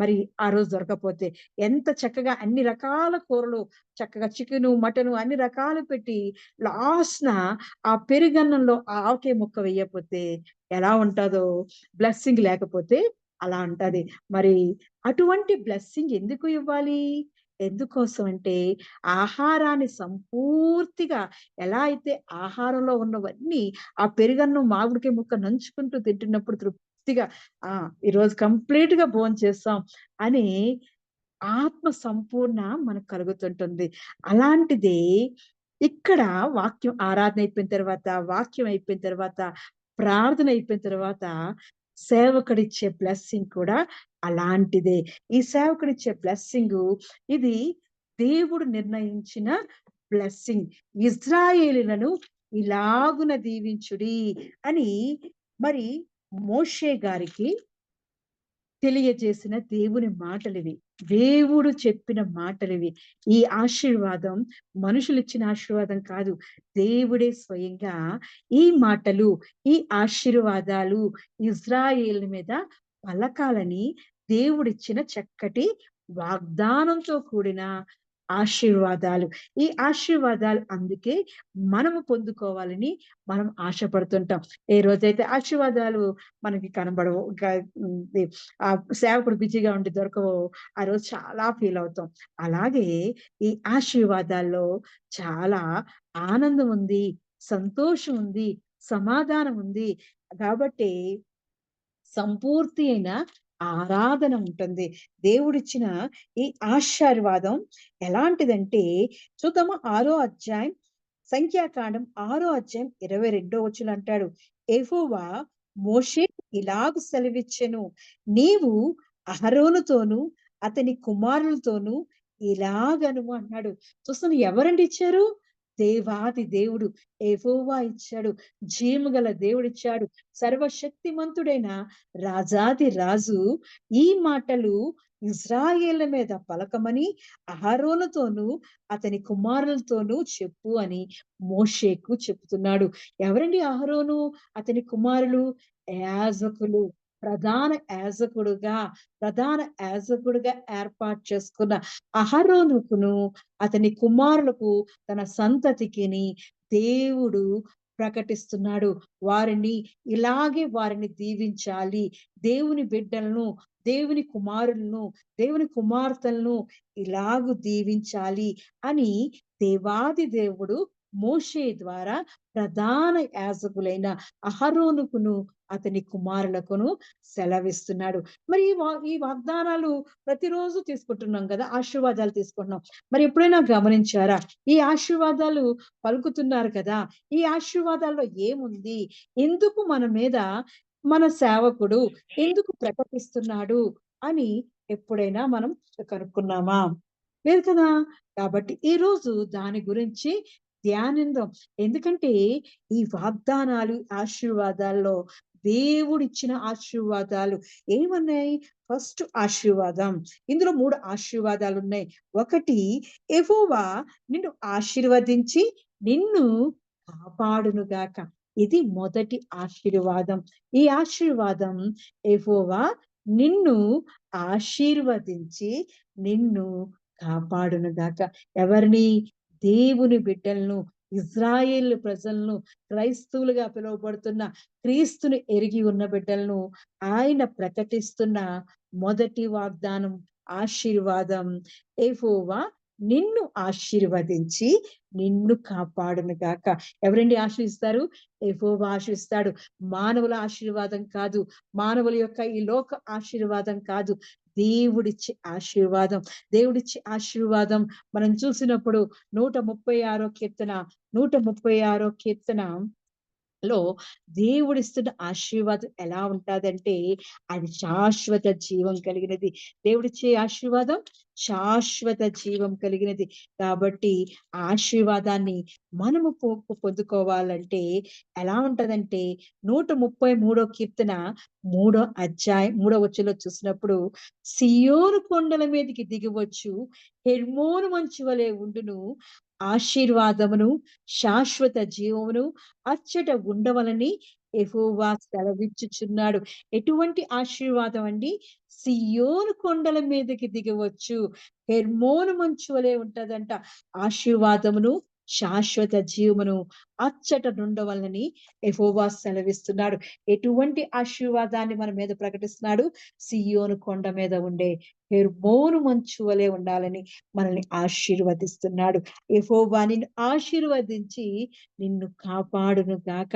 మరి ఆ రోజు దొరకపోతే ఎంత చక్కగా అన్ని రకాల కూరలు చక్కగా చికెను మటను అన్ని రకాలు పెట్టి లాస్ట్‌న ఆ పెరుగన్నంలో ఆ ఆవకాయ ముక్క వేయకపోతే ఎలా ఉంటదో, బ్లెస్సింగ్ లేకపోతే అలా ఉంటది. మరి అటువంటి బ్లెస్సింగ్ ఎందుకు ఇవ్వాలి? ఎందుకోసం అంటే ఆహారాన్ని సంపూర్తిగా ఎలా అయితే ఆహారంలో ఉన్నవన్నీ ఆ పెరుగన్నం మామిడికాయ ముక్క నంచుకుంటూ తింటున్నప్పుడు తృప్తిగా ఈరోజు కంప్లీట్‌గా భోంచేసాం అని ఆత్మ సంపూర్ణ మనకు కలుగుతుంటుంది. అలాంటిదే ఇక్కడ వాక్యం ఆరాధన అయిపోయిన తర్వాత, వాక్యం అయిపోయిన తర్వాత, ప్రార్థన అయిపోయిన తర్వాత సేవకుడిచ్చే బ్లెస్సింగ్ కూడా అలాంటిదే. ఈ సేవకుడిచ్చే బ్లెస్సింగు ఇది దేవుడు నిర్ణయించిన బ్లెస్సింగ్. ఇశ్రాయేలులను ఇలాగున దీవించుడి అని మరి మోషే గారికి తెలియజేసిన దేవుని మాటలివి. దేవుడు చెప్పిన మాటలివి. ఈ ఆశీర్వాదం మనుషులిచ్చిన ఆశీర్వాదం కాదు. దేవుడే స్వయంగా ఈ మాటలు, ఈ ఆశీర్వాదాలు ఇశ్రాయేలు మీద పలకాలని దేవుడిచ్చిన చక్కటి వాగ్దానంతో కూడిన ఆశీర్వాదాలు. ఈ ఆశీర్వాదాలు అందుకే మనము పొందుకోవాలని మనం ఆశపడుతుంటాం. ఏ రోజైతే ఆశీర్వాదాలు మనకి కనబడవు, ఆ సేవకుడు బిజీగా ఉండి దొరకవో ఆ రోజు చాలా ఫీల్ అవుతాం. అలాగే ఈ ఆశీర్వాదాల్లో చాలా ఆనందం ఉంది, సంతోషం ఉంది, సమాధానం ఉంది. కాబట్టి సంపూర్తి అయిన ఆరాధన ఉంటుంది. దేవుడిచ్చిన ఈ ఆశీర్వాదం ఎలాంటిదంటే చూద్దామా 6వ అధ్యాయం సంఖ్యాకాండం 6వ అధ్యాయం 22వ వచనం అంటాడు. యెహోవా మోషేకు ఇలాగ సెలవిచ్చెను, నీవు అహరోనుతోను అతని కుమారులతోనూ ఇలాగనుము అన్నాడు. చూస్తున్నాను ఎవరండి ఇచ్చారు? దేవాది దేవుడు యెహోవా ఇచ్చాడు. జీవముగల దేవుడిచ్చాడు. సర్వశక్తిమంతుడైన రాజాది రాజు ఈ మాటలు ఇశ్రాయేళ్ల మీద పలకమని అహరోనుతోనూ అతని కుమారులతోనూ చెప్పు అని మోషేకు చెప్తున్నాడు. ఎవరండి అహరోను అతని కుమారులు? యాజకులు. ప్రధాన యాజకుడుగా ఏర్పాటు చేసుకున్న అహరోనుకును అతని కుమారులకు తన సంతతికిని దేవుడు ప్రకటిస్తున్నాడు. వారిని దీవించాలి. దేవుని బిడ్డలను, దేవుని కుమారులను, దేవుని కుమార్తెలను ఇలాగు దీవించాలి అని దేవాది దేవుడు మోషే ద్వారా ప్రధాన యాజకులైన అహరోనుకును అతని కుమారులకును సెలవిస్తున్నాడు. మరి ఈ వాగ్దానాలు ప్రతిరోజు తీసుకుంటున్నాం కదా, ఆశీర్వాదాలు తీసుకుంటున్నాం. మరి ఎప్పుడైనా గమనించారా? ఈ ఆశీర్వాదాలు పలుకుతున్నారు కదా, ఈ ఆశీర్వాదాల్లో ఏముంది? ఎందుకు మన మీద మన సేవకుడు ఎందుకు ప్రకటిస్తున్నాడు అని ఎప్పుడైనా మనం కనుక్కున్నామా? లేదు కదా! కాబట్టి ఈరోజు దాని గురించి ధ్యానిందాం. ఎందుకంటే ఈ వాగ్దానాలు, ఆశీర్వాదాల్లో దేవుడిచ్చిన ఆశీర్వాదాలు ఏమన్నాయి? ఫస్ట్ ఆశీర్వాదం. ఇందులో 3 ఆశీర్వాదాలున్నాయి. ఒకటి, యెహోవా నిన్ను ఆశీర్వదించి నిన్ను కాపాడును గాక. ఇది మొదటి ఆశీర్వాదం. ఈ ఆశీర్వాదం, యెహోవా నిన్ను ఆశీర్వదించి నిన్ను కాపాడును గాక. ఎవరిని? దేవుని బిడ్డలను, ఇజ్రాయేలు ప్రజలను, క్రైస్తవులుగా పిలువబడుతున్న క్రీస్తుని ఎరిగి ఉన్న బిడ్డలను ఆయన ప్రకటిస్తున్న మొదటి వాగ్దానం, ఆశీర్వాదం, యెహోవా నిన్ను ఆశీర్వదించి నిన్ను కాపాడును గాక. ఎవరండి ఆశీర్వదిస్తారు? యెహోవా ఆశీర్వదిస్తాడు. మానవుల ఆశీర్వాదం కాదు. మానవుల యొక్క ఈ లోక ఆశీర్వాదం కాదు. దేవుడిచ్చే ఆశీర్వాదం. దేవుడిచ్చే ఆశీర్వాదం మనం చూసినప్పుడు 136 కీర్తన, 136 కీర్తనలో దేవుడిస్తున్న ఆశీర్వాదం ఎలా ఉంటాదంటే, అది శాశ్వత జీవం కలిగినది. దేవుడిచ్చే ఆశీర్వాదం శాశ్వత జీవం కలిగినది. కాబట్టి ఆ ఆశీర్వాదాన్ని మనము పొందుకోవాలంటే ఎలా ఉంటదంటే, 133 కీర్తన 3 వచనంలో చూసినప్పుడు, సియోను కొండల మీదకి దిగివచ్చు, హెర్మోను మంచు వలె ఉండును, ఆశీర్వాదమును, శాశ్వత జీవమును అచ్చట ఉండవలని యెహోవా సెలవిచ్చుచున్నాడు. ఎటువంటి ఆశీర్వాదం అండి? సియోను కొండల మీదకి దిగవచ్చు. హెర్మోను మంచు వలె ఉంటదంట. ఆశీర్వాదమును, శాశ్వత జీవమును అచ్చట నుండవలనని యెహోవా సెలవిస్తున్నాడు. ఎటువంటి ఆశీర్వాదాన్ని మన మీద ప్రకటిస్తున్నాడు? సియోను కొండ మీద ఉండే హెర్మోను మంచు వలె ఉండాలని మనల్ని ఆశీర్వదిస్తున్నాడు. యెహోవా నిన్ను ఆశీర్వదించి నిన్ను కాపాడును గాక.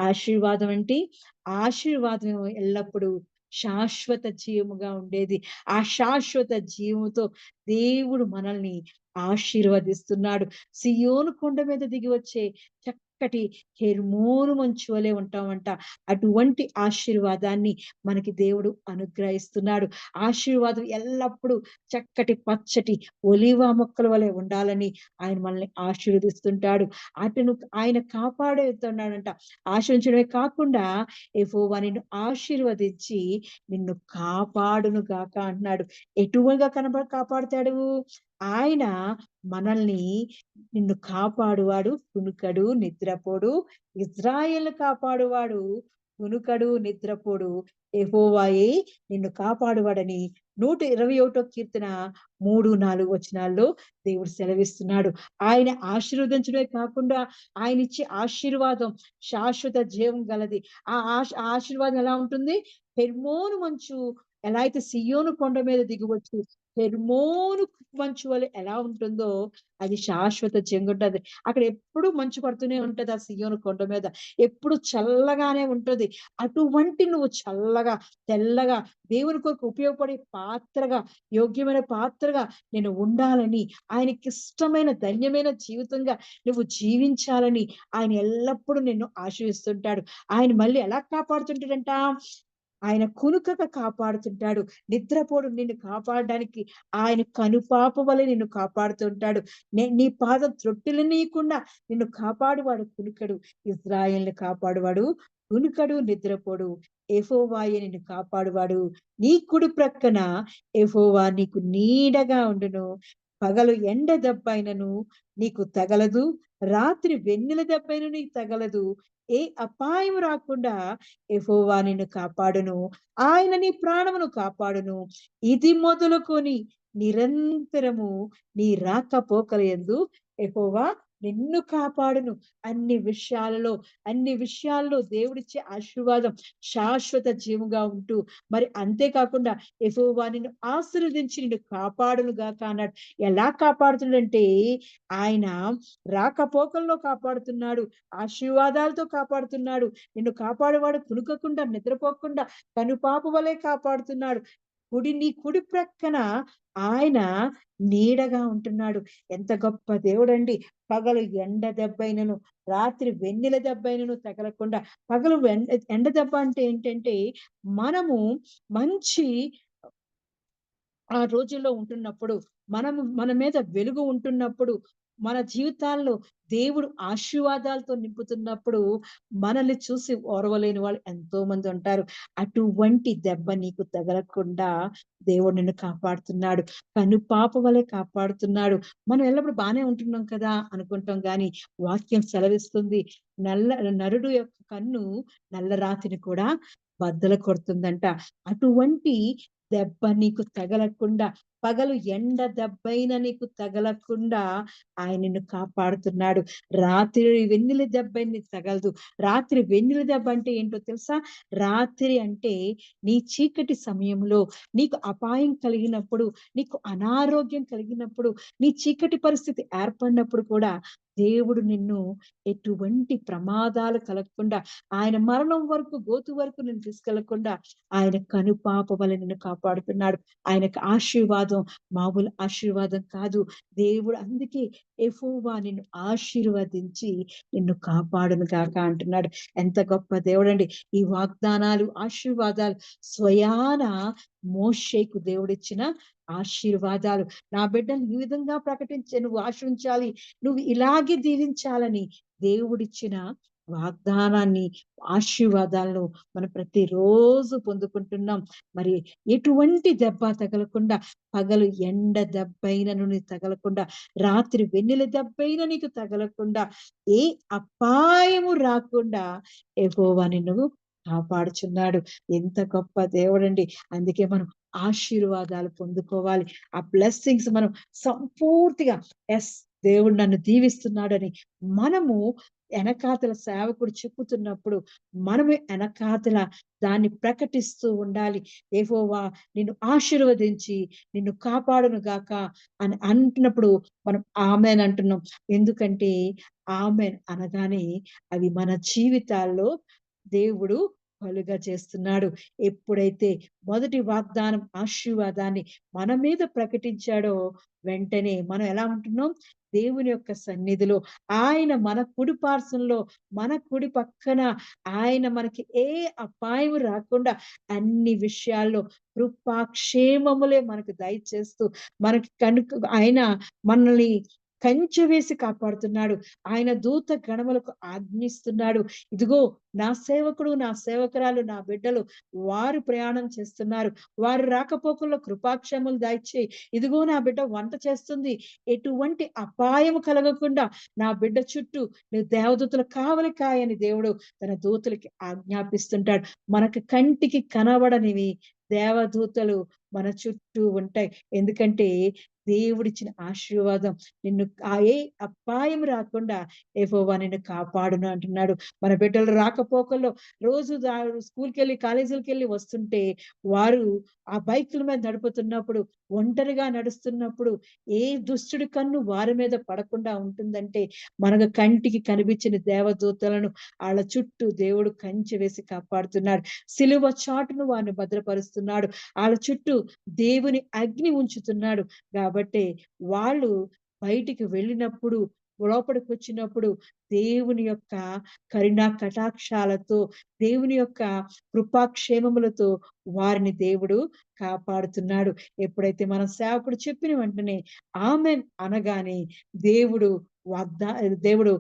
ఆశీర్వాదం అంటే, ఆశీర్వాదం ఎల్లప్పుడూ శాశ్వత జీవముగా ఉండేది. ఆ శాశ్వత జీవముతో దేవుడు మనల్ని ఆశీర్వదిస్తున్నాడు. సియోను కొండ మీద దిగి వచ్చే చక్కటి హెర్మోను మంచు వలె ఉంటామంట. అటువంటి ఆశీర్వాదాన్ని మనకి దేవుడు అనుగ్రహిస్తున్నాడు. ఆశీర్వాదం ఎల్లప్పుడూ చక్కటి పచ్చటి ఒలీవ మొక్కల వలె ఉండాలని ఆయన మనల్ని ఆశీర్వదిస్తుంటాడు. అతను ఆయన కాపాడుతున్నాడంట. ఆశీర్వదించడమే కాకుండా యెహోవా నిన్ను ఆశీర్వదించి నిన్ను కాపాడును గాక అంటున్నాడు. ఎటువగా కాపాడుతాడు? ఆయన మనల్ని, నిన్ను కాపాడువాడు కునుకడు, నిద్రపోడు. ఇజ్రాయేలును కాపాడువాడు కునుకడు, నిద్రపోడు. యెహోవాయే నిన్ను కాపాడువాడని 121 కీర్తన 3, 4 వచనాల్లో దేవుడు సెలవిస్తున్నాడు. ఆయన ఆశీర్వదించడమే కాకుండా ఆయనిచ్చే ఆశీర్వాదం శాశ్వత జీవం గలది. ఆ ఆశీర్వాదం ఎలా ఉంటుంది? హెర్మోను మంచు ఎలా అయితే సియోను కొండ మీద దిగివచ్చి హెర్మోను మంచు వలె ఎలా ఉంటుందో అది శాశ్వత చెంగుంటది. అక్కడ ఎప్పుడు మంచు పడుతూనే ఉంటది. ఆ సియోను కొండ మీద ఎప్పుడు చల్లగానే ఉంటది. అటువంటి నువ్వు చల్లగా, తెల్లగా, దేవుని కొరకు ఉపయోగపడే పాత్రగా, యోగ్యమైన పాత్రగా నేను ఉండాలని, ఆయనకిష్టమైన ధన్యమైన జీవితంగా నువ్వు జీవించాలని ఆయన ఎల్లప్పుడూ నిన్ను ఆశీర్వదిస్తుంటాడు. ఆయన మళ్ళీ ఎలా కాపాడుతుంటాడంట? ఆయన కునుకక కాపాడుతుంటాడు. నిద్రపోడు నిన్ను కాపాడడానికి ఆయన కనుపాప వలె నిన్ను కాపాడుతుంటాడు. నీ పాదం త్రొట్టిల్లనీయకుండా నిన్ను కాపాడువాడు కునుకడు. ఇజ్రాయేలును కాపాడువాడు కునుకడు, నిద్రపోడు. యెహోవాయే నిన్ను కాపాడువాడు. నీ కుడి ప్రక్కన యెహోవా నీకు నీడగా ఉండును. పగలు ఎండ దెబ్బైనను నీకు తగలదు. రాత్రి వెన్నెల దెబ్బైనను నీకు తగలదు. ఏ అపాయం రాకుండా యెహోవా నిన్ను కాపాడును. ఆయన నీ ప్రాణమును కాపాడును. ఇది మొదలుకొని నిరంతరము నీ రాకపోకలయందు యెహోవా నిన్ను కాపాడును. అన్ని విషయాల్లో దేవుడిచ్చే ఆశీర్వాదం శాశ్వత జీవంగా ఉంటూ, మరి అంతే కాకుండా యెహోవా నిన్ను ఆశీర్వదించి నిన్ను కాపాడును గాక అన్నాడు. ఎలా కాపాడుతున్నాడంటే, ఆయన రాకపోకల్లో కాపాడుతున్నాడు. ఆశీర్వాదాలతో కాపాడుతున్నాడు. నిన్ను కాపాడేవాడు కునుకకుండా, నిద్రపోకుండా కనుపాప వలె కాపాడుతున్నాడు. నీ కుడి ప్రక్కన ఆయన నీడగా ఉంటున్నాడు. ఎంత గొప్ప దేవుడండి. పగలు ఎండ దెబ్బైనను, రాత్రి వెన్నెల దెబ్బైనను తగలకుండా, పగలు ఎండ దెబ్బ అంటే ఏంటంటే, మనము మంచి ఆ రోజుల్లో ఉంటున్నప్పుడు మన మీద వెలుగు ఉంటున్నప్పుడు, మన జీవితాల్లో దేవుడు ఆశీర్వాదాలతో నింపుతున్నప్పుడు, మనల్ని చూసి ఓర్వలేని వాళ్ళు ఎంతో మంది ఉంటారు. అటువంటి దెబ్బ నీకు తగలకుండా దేవుడు నిన్ను కాపాడుతున్నాడు. కనుపాప వలె కాపాడుతున్నాడు. మనం ఎల్లప్పుడు బానే ఉంటున్నాం కదా అనుకుంటాం గానీ, వాక్యం సెలవిస్తుంది. నరుడు యొక్క కన్ను నల్ల రాతిని కూడా బద్దలు కొడుతుందంట. అటువంటి దెబ్బ నీకు తగలకుండా, పగలు ఎండ దెబ్బైన నీకు తగలకుండా ఆయన నిన్ను కాపాడుతున్నాడు. రాత్రి వెన్నెల దెబ్బ నీకు తగలదు. రాత్రి వెన్నెల దెబ్బ అంటే ఏంటో తెలుసా? రాత్రి అంటే నీ చీకటి సమయంలో నీకు అపాయం కలిగినప్పుడు, నీకు అనారోగ్యం కలిగినప్పుడు, నీ చీకటి పరిస్థితి ఏర్పడినప్పుడు కూడా దేవుడు నిన్ను ఎటువంటి ప్రమాదాలు కలగకుండా, ఆయన మరణం వరకు, గోతు వరకు నిన్ను తీసుకెళ్లకుండా ఆయన కనుపాప వలె నిన్ను కాపాడుతున్నాడు. ఆయనకు ఆశీర్వాదం మామూలు ఆశీర్వాదం కాదు. దేవుడు అందుకే యెహోవా నిన్ను ఆశీర్వదించి నిన్ను కాపాడును గాక అంటున్నాడు. ఎంత గొప్ప దేవుడండి! ఈ వాగ్దానాలు, ఆశీర్వాదాలు స్వయాన మోషేకు దేవుడిచ్చిన ఆశీర్వాదాలు. నా బిడ్డను ఈ విధంగా ప్రకటించే నువ్వు ఆశించాలి, నువ్వు ఇలాగే దీవించాలని దేవుడిచ్చిన వాగ్దానాన్ని, ఆశీర్వాదాలను మనం ప్రతిరోజు పొందుకుంటున్నాం. మరి ఎటువంటి దెబ్బ తగలకుండా, పగలు ఎండ దెబ్బైనను నీకు తగలకుండా, రాత్రి వెన్నెల దెబ్బైన నీకు తగలకుండా, ఏ అపాయము రాకుండా యెహోవా నిన్ను కాపాడుచున్నాడు. ఎంత గొప్ప దేవుడండి! అందుకే మనం ఆశీర్వాదాలు పొందుకోవాలి. ఆ బ్లెస్సింగ్స్ మనం సంపూర్తిగా యెస్, దేవుడు నన్ను దీవిస్తున్నాడని మనము ఎనకాతల సేవకుడు చెప్పుతున్నప్పుడు మనమే ఎనకాతల దాన్ని ప్రకటిస్తూ ఉండాలి. యెహోవా నిన్ను ఆశీర్వదించి నిన్ను కాపాడును గాక అని అంటున్నప్పుడు మనం ఆమేన్ అంటున్నాం. ఎందుకంటే ఆమేన్ అనగానే అది మన జీవితాల్లో దేవుడు కలుగ చేస్తున్నాడు. ఎప్పుడైతే మొదటి వాగ్దానం, ఆశీర్వాదాన్ని మన మీద ప్రకటించాడో వెంటనే మనం ఎలా ఉంటున్నాం? దేవుని యొక్క సన్నిధిలో ఆయన మన కుడి పార్శ్వంలో, మన కుడి పక్కన ఆయన మనకి ఏ అపాయం రాకుండా అన్ని విషయాల్లో కృపాక్షేమములే మనకు దయచేస్తూ మనకి ఆయన మనల్ని కంచె వేసి కాపాడుతున్నాడు. ఆయన దూత గణములకు ఆజ్ఞిస్తున్నాడు. ఇదిగో నా సేవకుడు, నా సేవకురాలు, నా బిడ్డలు వారు ప్రయాణం చేస్తున్నారు. వారు రాకపోకల్లో కృపాక్షేమములు దయచేయి. ఇదిగో నా బిడ్డ వంట చేస్తుంది. ఎటువంటి అపాయము కలగకుండా నా బిడ్డ చుట్టూ నువ్వు దేవదూతల కావలి కాయని దేవుడు తన దూతలకి ఆజ్ఞాపిస్తుంటాడు. మనకు కంటికి కనబడనివి దేవదూతలు మన చుట్టూ ఉంటాయి. ఎందుకంటే దేవుడిచ్చిన ఆశీర్వాదం నిన్ను ఏ అపాయం రాకుండా యెహోవా నిన్ను కాపాడును అంటున్నాడు. మన బిడ్డలు రాకపోకల్లో రోజు స్కూల్‌కెళ్ళి, కాలేజీలకెళ్ళి వస్తుంటే వారు ఆ బైకుల మీద నడుపుతున్నప్పుడు, ఒంటరిగా నడుస్తున్నప్పుడు ఏ దుష్టుడి కన్ను వారి మీద పడకుండా ఉంటుందంటే, మనకు కంటికి కనిపించిన దేవదూతలను ఆళ్ళ చుట్టూ దేవుడు కంచె వేసి కాపాడుతున్నాడు. సిలువ చాటును వారిని భద్రపరుస్తున్నాడు. ఆళ్ళ చుట్టూ దేవుని అగ్ని ఉంచుతున్నాడు. కాబట్టే వాళ్ళు బయటికి వెళ్ళినప్పుడు, లోపలికొచ్చినప్పుడు దేవుని యొక్క కరుణా కటాక్షాలతో, దేవుని యొక్క కృపాక్షేమములతో వారిని దేవుడు కాపాడుతున్నాడు. ఎప్పుడైతే మన సేవకుడు చెప్పిన వెంటనే ఆమేన్ అనగానే దేవుడు వాగ్దా దేవుడు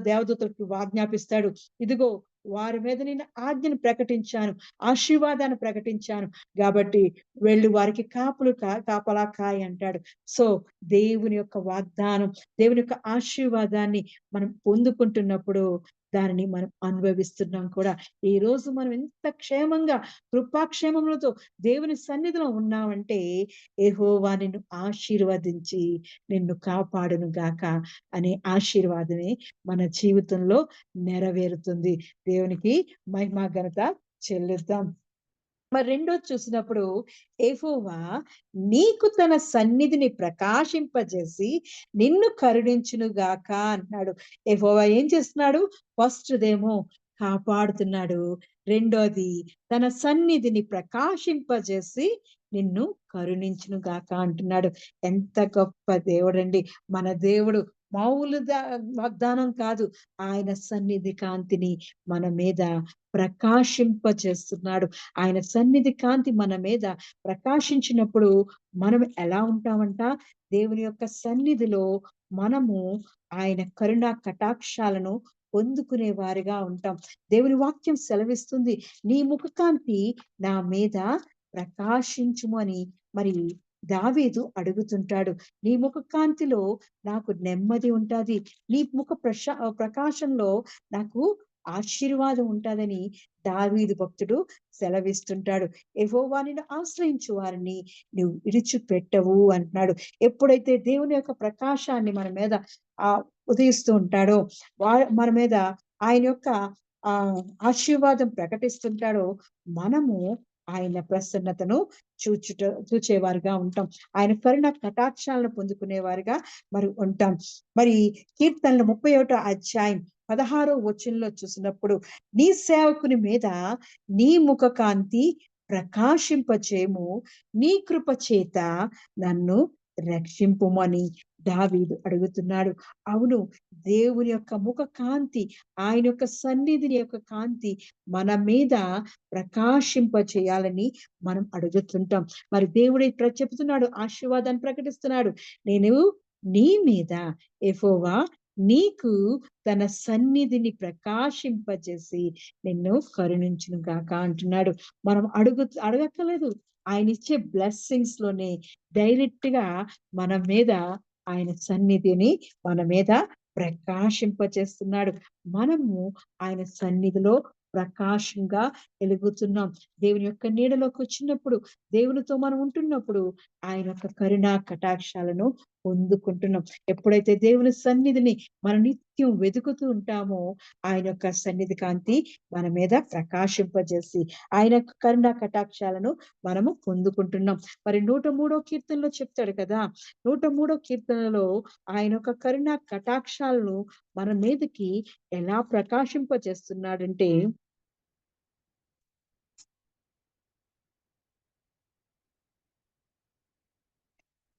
దేవదూతలకు ఆజ్ఞాపిస్తాడు. ఇదిగో వారి మీద నేను ఆజ్ఞను ప్రకటించాను, ఆశీర్వాదాన్ని ప్రకటించాను. కాబట్టి వెళ్ళు వారికి కాపలా కాయి అంటాడు. సో దేవుని యొక్క వాగ్దానం, దేవుని యొక్క ఆశీర్వాదాన్ని మనం పొందుకుంటున్నప్పుడు దానిని మనం అనుభవిస్తున్నాం కూడా. ఈరోజు మనం ఎంత క్షేమంగా, కృపాక్షేమములతో దేవుని సన్నిధిలో ఉన్నామంటే యెహోవా నిన్ను ఆశీర్వదించి నిన్ను కాపాడును గాక అనే ఆశీర్వాదమే మన జీవితంలో నెరవేరుతుంది. దేవునికి మహిమ ఘనత చెల్లిద్దాం. మరి రెండోది చూసినప్పుడు యెహోవా నీకు తన సన్నిధిని ప్రకాశింపజేసి నిన్ను కరుణించును గాక అంటున్నాడు. యెహోవా ఏం చేస్తున్నాడు? ఫస్ట్‌దేమో కాపాడుతున్నాడు. రెండోది తన సన్నిధిని ప్రకాశింపజేసి నిన్ను కరుణించును గాక అంటున్నాడు. ఎంత గొప్ప దేవుడండి! మన దేవుడు మామూలు వాగ్దానం కాదు. ఆయన సన్నిధి కాంతిని మన మీద ప్రకాశింపజేస్తున్నాడు. ఆయన సన్నిధి కాంతి మన మీద ప్రకాశించినప్పుడు మనం ఎలా ఉంటామంట? దేవుని యొక్క సన్నిధిలో మనము ఆయన కరుణా కటాక్షాలను పొందుకునే వారిగా ఉంటాం. దేవుని వాక్యం సెలవిస్తుంది. నీ ముఖకాంతి నా మీద ప్రకాశించుము అని మరి దావీదు అడుగుతుంటాడు. నీ ముఖ కాంతిలో నాకు నెమ్మది ఉంటాది. నీ ముఖ ప్రకాశంలో నాకు ఆశీర్వాదం ఉంటాదని దావీదు భక్తుడు సెలవిస్తుంటాడు. యెహోవా నిన్ను ఆశ్రయించు వారిని నువ్వు విడిచిపెట్టవు అంటున్నాడు. ఎప్పుడైతే దేవుని యొక్క ప్రకాశాన్ని మన మీద ఉదయిస్తూ ఉంటాడో, మన మీద ఆయన యొక్క ఆశీర్వాదం ప్రకటిస్తుంటాడో, మనము ఆయన ప్రసన్నతను చూచేవారుగా ఉంటాం. ఆయన కరుణ కటాక్షాలను పొందుకునేవారుగా మరి ఉంటాం. మరి కీర్తనలు 31 అధ్యాయం 16 వచనంలో చూసినప్పుడు, నీ సేవకుని మీద నీ ముఖ కాంతి ప్రకాశింపచేయము, నీ కృప చేత నన్ను రక్షింపుమని దావీదు అడుగుతున్నాడు. అవును, దేవుని యొక్క ముఖ కాంతి, ఆయన యొక్క సన్నిధిని యొక్క కాంతి మన మీద ప్రకాశింప చేయాలని మనం అడుగుతుంటాం. మరి దేవుడు ఇక్కడ చెప్తున్నాడు, ఆశీర్వాదాన్ని ప్రకటిస్తున్నాడు. నేను నీ మీద యెహోవా నీకు తన సన్నిధిని ప్రకాశింపజేసి నిన్ను కరుణించును గాక అంటున్నాడు. మనం అడగక్కర్లేదు. ఆయన ఇచ్చే బ్లెస్సింగ్స్ లోనే డైరెక్ట్ గా మన మీద ఆయన సన్నిధిని మన మీద ప్రకాశింపచేస్తున్నాడు. మనము ఆయన సన్నిధిలో ప్రకాశంగా వెలుగుతున్నాం. దేవుని యొక్క నీడలోకి వచ్చినప్పుడు, దేవునితో మనం ఉంటున్నప్పుడు ఆయన యొక్క కరుణా కటాక్షాలను పొందుకుంటున్నాం. ఎప్పుడైతే దేవుని సన్నిధిని మనం నిత్యం వెతుకుతూ ఉంటామో, ఆయన యొక్క సన్నిధి కాంతి మన మీద ప్రకాశింపజేసి ఆయన యొక్క కరుణా కటాక్షాలను మనము పొందుకుంటున్నాం. మరి 103 కీర్తనలో చెప్తాడు కదా, 103 కీర్తనలో ఆయన యొక్క కరుణా కటాక్షాలను మన మీదకి ఎలా ప్రకాశింపజేస్తున్నాడంటే,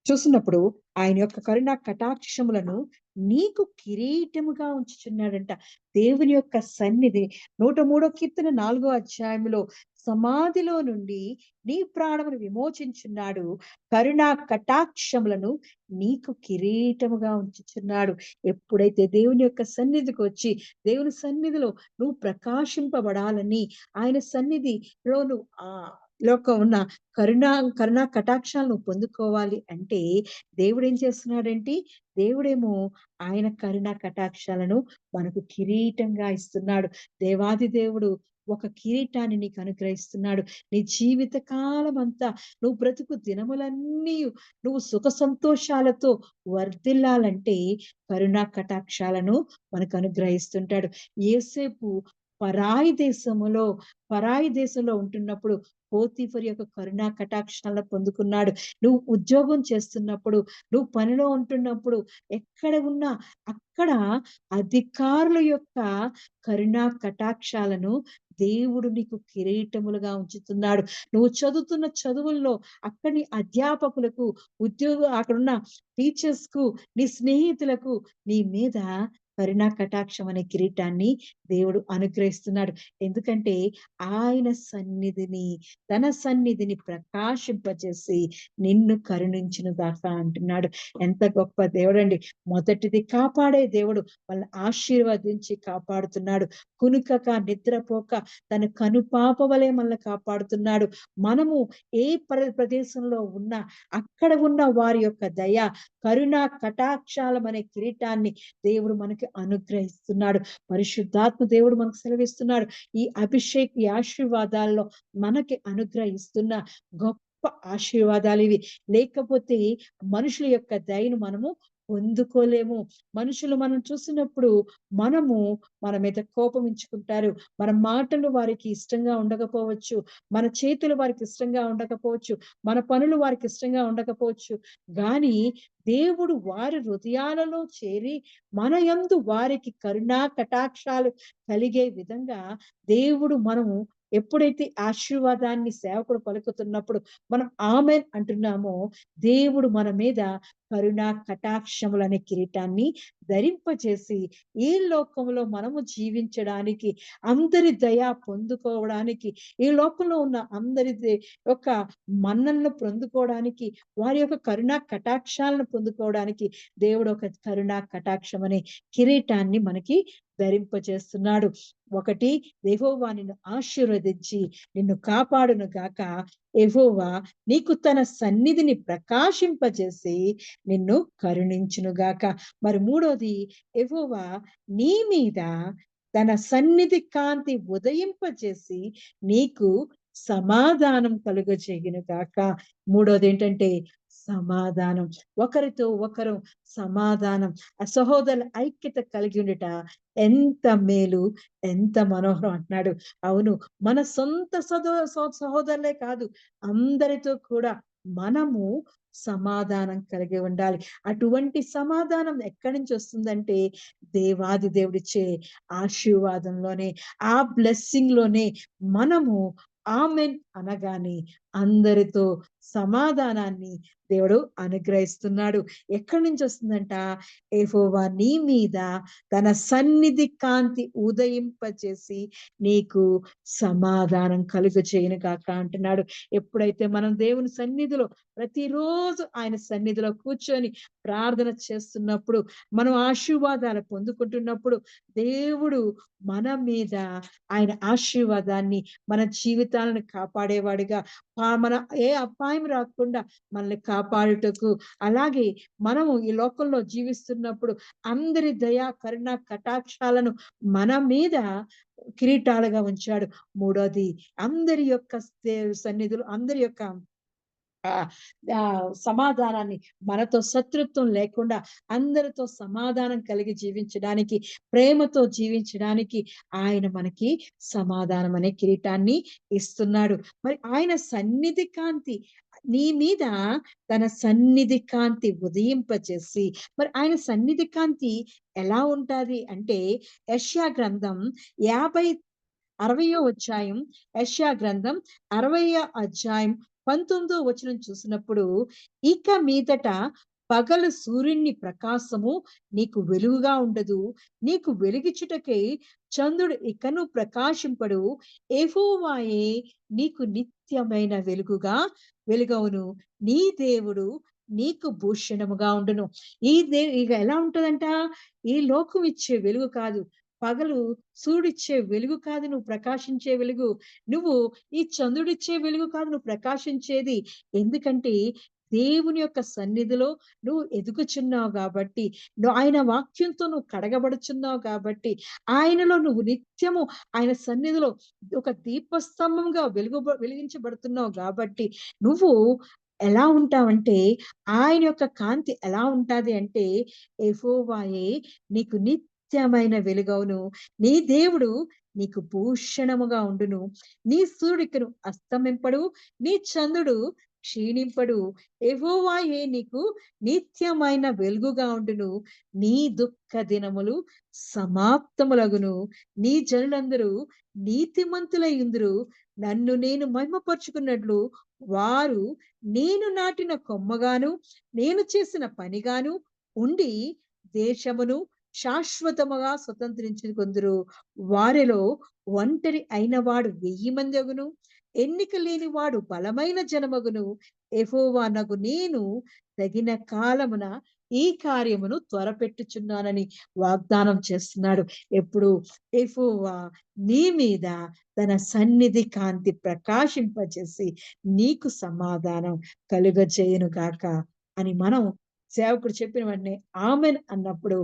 చూసినప్పుడు ఆయన యొక్క కరుణా కటాక్షములను నీకు కిరీటముగా ఉంచుచున్నాడంట. దేవుని యొక్క సన్నిధి 103 కీర్తన 4 అధ్యాయంలో, సమాధిలో నుండి నీ ప్రాణమును విమోచించున్నాడు, కరుణా కటాక్షములను నీకు కిరీటముగా ఉంచుచున్నాడు. ఎప్పుడైతే దేవుని యొక్క సన్నిధికి వచ్చి దేవుని సన్నిధిలో నువ్వు ప్రకాశింపబడాలని, ఆయన సన్నిధిలో నువ్వు లోక ఉన్న కరుణా కటాక్షాలను పొందుకోవాలి అంటే, దేవుడు ఏం చేస్తున్నాడంటే, దేవుడేమో ఆయన కరుణా కటాక్షాలను మనకు కిరీటంగా ఇస్తున్నాడు. దేవాది దేవుడు ఒక కిరీటాన్ని నీకు అనుగ్రహిస్తున్నాడు. నీ జీవిత కాలం అంతా నువ్వు బ్రతుకు దినములన్నీ నువ్వు సుఖ సంతోషాలతో వర్ధిల్లాలంటే కరుణా కటాక్షాలను మనకు అనుగ్రహిస్తుంటాడు. యేసేపు పరాయి దేశంలో ఉంటున్నప్పుడు పోతీఫరు యొక్క కరుణా కటాక్షాలను పొందుకున్నాడు. నువ్వు ఉద్యోగం చేస్తున్నప్పుడు, నువ్వు పనిలో ఉంటున్నప్పుడు, ఎక్కడ ఉన్నా అక్కడ అధికారుల యొక్క కరుణా కటాక్షాలను దేవుడు నీకు కిరీటములుగా ఉంచుతున్నాడు. నువ్వు చదువుతున్న చదువుల్లో అక్కడి అధ్యాపకులకు, అక్కడున్న టీచర్స్ కు, నీ స్నేహితులకు నీ మీద కరుణా కటాక్షం అనే కిరీటాన్ని దేవుడు అనుగ్రహిస్తున్నాడు. ఎందుకంటే ఆయన తన సన్నిధిని ప్రకాశింపజేసి నిన్ను కరుణించును గాక అంటున్నాడు. ఎంత గొప్ప దేవుడండి! మొదటిది కాపాడే దేవుడు వాళ్ళని ఆశీర్వదించి కాపాడుతున్నాడు. కునుకక నిద్రపోక తన కనుపాప వలె మనల్ని కాపాడుతున్నాడు. మనము ఏ ప్రదేశంలో ఉన్నా అక్కడ ఉన్న వారి యొక్క దయ, కరుణా కటాక్షాలమనే కిరీటాన్ని దేవుడు మనకి అనుగ్రహిస్తున్నాడు. పరిశుద్ధాత్మ దేవుడు మనకు సెలవిస్తున్నాడు. ఈ ఆశీర్వాదాల్లో మనకి అనుగ్రహిస్తున్న గొప్ప ఆశీర్వాదాలు ఇవి. లేకపోతే మనుషుల యొక్క దయను మనము పొందుకోలేము. మనుషులు మనం చూసినప్పుడు మన మీద కోపమించుకుంటారు. మన మాటలు వారికి ఇష్టంగా ఉండకపోవచ్చు, మన చేతులు వారికి ఇష్టంగా ఉండకపోవచ్చు, మన పనులు వారికి ఇష్టంగా ఉండకపోవచ్చు. గాని దేవుడు వారి హృదయాలలో చేరి మన యందు వారికి కరుణా కటాక్షాలు కలిగే విధంగా దేవుడు మనము ఎప్పుడైతే ఆశీర్వాదాన్ని సేవకుడు పలుకుతున్నప్పుడు మనం ఆమెన్ అంటున్నామో, దేవుడు మన మీద కరుణా కటాక్షములనే కిరీటాన్ని ధరింపచేసి ఈ లోకంలో మనము జీవించడానికి, అందరి దయ పొందుకోవడానికి, ఈ లోకంలో ఉన్న అందరి యొక్క మన్ననలు పొందుకోవడానికి, వారి యొక్క కరుణా కటాక్షాలను పొందుకోవడానికి దేవుడు ఒక కరుణా కటాక్షం అనే కిరీటాన్ని మనకి ధరింపచేస్తున్నాడు. ఒకటి, యెహోవా నిన్ను ఆశీర్వదించి నిన్ను కాపాడును గాక. యెహోవా నీకు తన సన్నిధిని ప్రకాశింపజేసి నిన్ను కరుణించును గాక. మరి మూడోది, యెహోవా నీ మీద తన సన్నిధి కాంతి ఉదయింపజేసి నీకు సమాధానం కలుగజేయును గాక. మూడోది ఏంటంటే సమాధానం. ఒకరితో ఒకరు సమాధానం, ఆ సహోదరుల ఐక్యత కలిగి ఉండుట ఎంత మేలు, ఎంత మనోహరం అంటున్నాడు. అవును, మన సొంత సహోదరులే కాదు, అందరితో కూడా మనము సమాధానం కలిగి ఉండాలి. అటువంటి సమాధానం ఎక్కడి నుంచి వస్తుందంటే దేవాది దేవుడిచ్చే ఆశీర్వాదంలోనే, ఆ బ్లెస్సింగ్ లోనే మనము ఆమెన్ అనగానే అందరితో సమాధానాన్ని దేవుడు అనుగ్రహిస్తున్నాడు. ఎక్కడి నుంచి వస్తుందంట? యెహోవా నీ మీద తన సన్నిధి కాంతి ఉదయింపచేసి నీకు సమాధానం కలుగజేయును గాక అంటున్నాడు. ఎప్పుడైతే మనం దేవుని సన్నిధిలో ప్రతిరోజు ఆయన సన్నిధిలో కూర్చొని ప్రార్థన చేస్తున్నప్పుడు, మనం ఆశీర్వాదాలు పొందుకుంటున్నప్పుడు, దేవుడు మన మీద ఆయన ఆశీర్వాదాన్ని, మన జీవితాలను కాపాడేవాడిగా, మన ఏ అపాయం రాకుండా మనల్ని కాపాడుటకు, అలాగే మనము ఈ లోకంలో జీవిస్తున్నప్పుడు అందరి దయ కరుణ కటాక్షాలను మన మీద కిరీటాలుగా ఉంచాడు. మూడోది, అందరి యొక్క సన్నిధులు, అందరి యొక్క సమాధానాన్ని, మనతో శత్రుత్వం లేకుండా అందరితో సమాధానం కలిగి జీవించడానికి, ప్రేమతో జీవించడానికి ఆయన మనకి సమాధానం అనే కిరీటాన్ని ఇస్తున్నాడు. మరి ఆయన సన్నిధి కాంతి నీ మీద తన సన్నిధి కాంతి ఉదయింపచేసి, మరి ఆయన సన్నిధి కాంతి ఎలా ఉంటది అంటే, యెషయా గ్రంథం 60వ అధ్యాయం, యెషయా గ్రంథం 60వ అధ్యాయం 19వ వచనం చూసినప్పుడు, ఇక మీదట పగలు సూర్యుని ప్రకాశము నీకు వెలుగుగా ఉండదు, నీకు వెలిగించుటకై చంద్రుడు ఇకను ప్రకాశింపడు, యెహోవాయే నీకు నిత్యమైన వెలుగుగా వెలుగవును, నీ దేవుడు నీకు భూషణముగా ఉండును. ఇక ఎలా ఉంటదంట? ఈ లోకం ఇచ్చే వెలుగు కాదు, పగలు సూర్యుడిచ్చే వెలుగు కాదు నువ్వు ప్రకాశించే వెలుగు, నువ్వు ఈ చంద్రుడిచ్చే వెలుగు కాదు నువ్వు ప్రకాశించేది. ఎందుకంటే దేవుని యొక్క సన్నిధిలో నువ్వు ఎదుగుచున్నావు కాబట్టి, ఆయన వాక్యంతో నువ్వు కడగబడుచున్నావు కాబట్టి, ఆయనలో నువ్వు నిత్యము ఆయన సన్నిధిలో ఒక దీపస్తంభంగా వెలిగించబడుతున్నావు కాబట్టి, నువ్వు ఎలా ఉంటావంటే, ఆయన యొక్క కాంతి ఎలా ఉంటాది అంటే, యెహోవాయే నీకు నిత్యమైన వెలుగవును, నీ దేవుడు నీకు భూషణముగా ఉండును, నీ సూర్యుడికను అస్తమింపడు, నీ చంద్రుడు క్షీణింపడు, యెహోవాయే నీకు నిత్యమైన వెలుగుగా ఉండును, నీ దుఃఖ దినములు సమాప్తములగును, నీ జనులందరూ నీతిమంతులై ఉందురు, నన్ను నేను మహిమపరుచుకున్నట్లు వారు నేను నాటిన కొమ్మగాను నేను చేసిన పనిగాను ఉండి దేశమును శాశ్వతముగా స్వతంత్రించుకొందురు, వారిలో ఒంటరి అయిన వాడు 1000 మంది అగును, ఎన్నిక లేని వాడు బలమైన జనమగును, యెహోవానగు నేను తగిన కాలమున ఈ కార్యమును త్వరపెట్టుచున్నానని వాగ్దానం చేస్తున్నాడు. ఎప్పుడు? యెహోవా నీ మీద తన సన్నిధి కాంతి ప్రకాశింపజేసి నీకు సమాధానం కలుగజేయును గాక అని మనం సేవకుడు చెప్పిన వెంటనే ఆమెన్ అన్నప్పుడు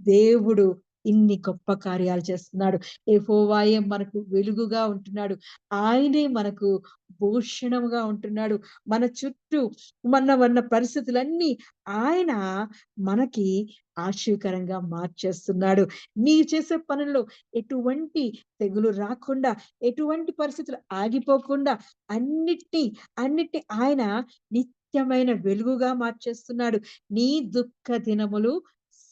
దేవుడు ఇన్ని గొప్ప కార్యాలు చేస్తున్నాడు. యెహోవాయే మనకు వెలుగుగా ఉంటున్నాడు, ఆయనే మనకు భూషణముగా ఉంటున్నాడు. మన చుట్టూ ఉన్న పరిస్థితులన్నీ ఆయన మనకి ఆశీర్కరంగా మార్చేస్తున్నాడు. నీవు చేసే పనుల్లో ఎటువంటి తెగులు రాకుండా, ఎటువంటి పరిస్థితులు ఆగిపోకుండా అన్నిటిని ఆయన నిత్యమైన వెలుగుగా మార్చేస్తున్నాడు. నీ దుఃఖ దినములు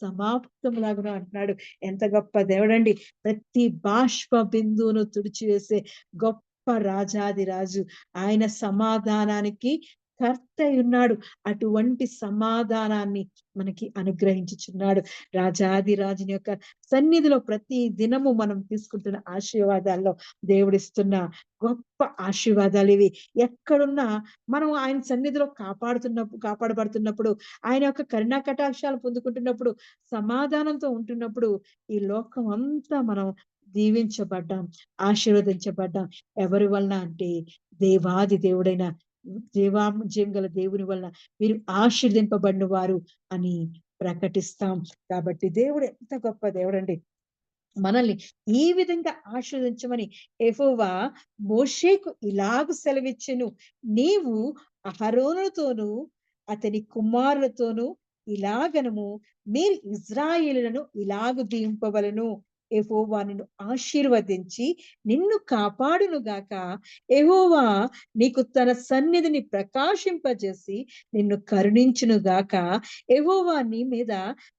సమాప్తములాగున అంటున్నాడు. ఎంత గొప్ప దేవుడండి! ప్రతి బాష్ప బిందువును తుడిచివేసే గొప్ప రాజాదిరాజు. ఆయన సమాధానానికి కర్త అయి ఉన్నాడు. అటువంటి సమాధానాన్ని మనకి అనుగ్రహించుచున్నాడు. రాజాదిరాజుని యొక్క సన్నిధిలో ప్రతి దినము మనం తీసుకుంటున్న ఆశీర్వాదాల్లో దేవుడిస్తున్న గొప్ప ఆశీర్వాదాలు ఇవి. ఎక్కడున్నా మనం ఆయన సన్నిధిలో కాపాడబడుతున్నప్పుడు, ఆయన యొక్క కరుణా కటాక్షాలు పొందుకుంటున్నప్పుడు, సమాధానంతో ఉంటున్నప్పుడు, ఈ లోకం అంతా మనం దీవించబడ్డాం, ఆశీర్వదించబడ్డాం. ఎవరి వలన అంటే దేవాది దేవుడైన జీవం గల దేవుని వలన మీరు ఆశీర్వదింపబడిన వారు అని ప్రకటిస్తాం. కాబట్టి దేవుడు ఎంత గొప్ప దేవుడండి. మనల్ని ఈ విధంగా ఆశీర్వదించమని యెహోవా మోషేకు ఇలాగు సెలవిచ్చెను. నీవు అహరోనుతోనూ అతని కుమారులతోనూ ఇలాగనము మీరు ఇజ్రాయేలులను ఇలాగు దీవింపవలెను. యెహోవా నిన్ను ఆశీర్వదించి నిన్ను కాపాడును గాక. యెహోవా నీకు తన సన్నిధిని ప్రకాశింపజేసి నిన్ను కరుణించును గాక. యెహోవా నీ మీద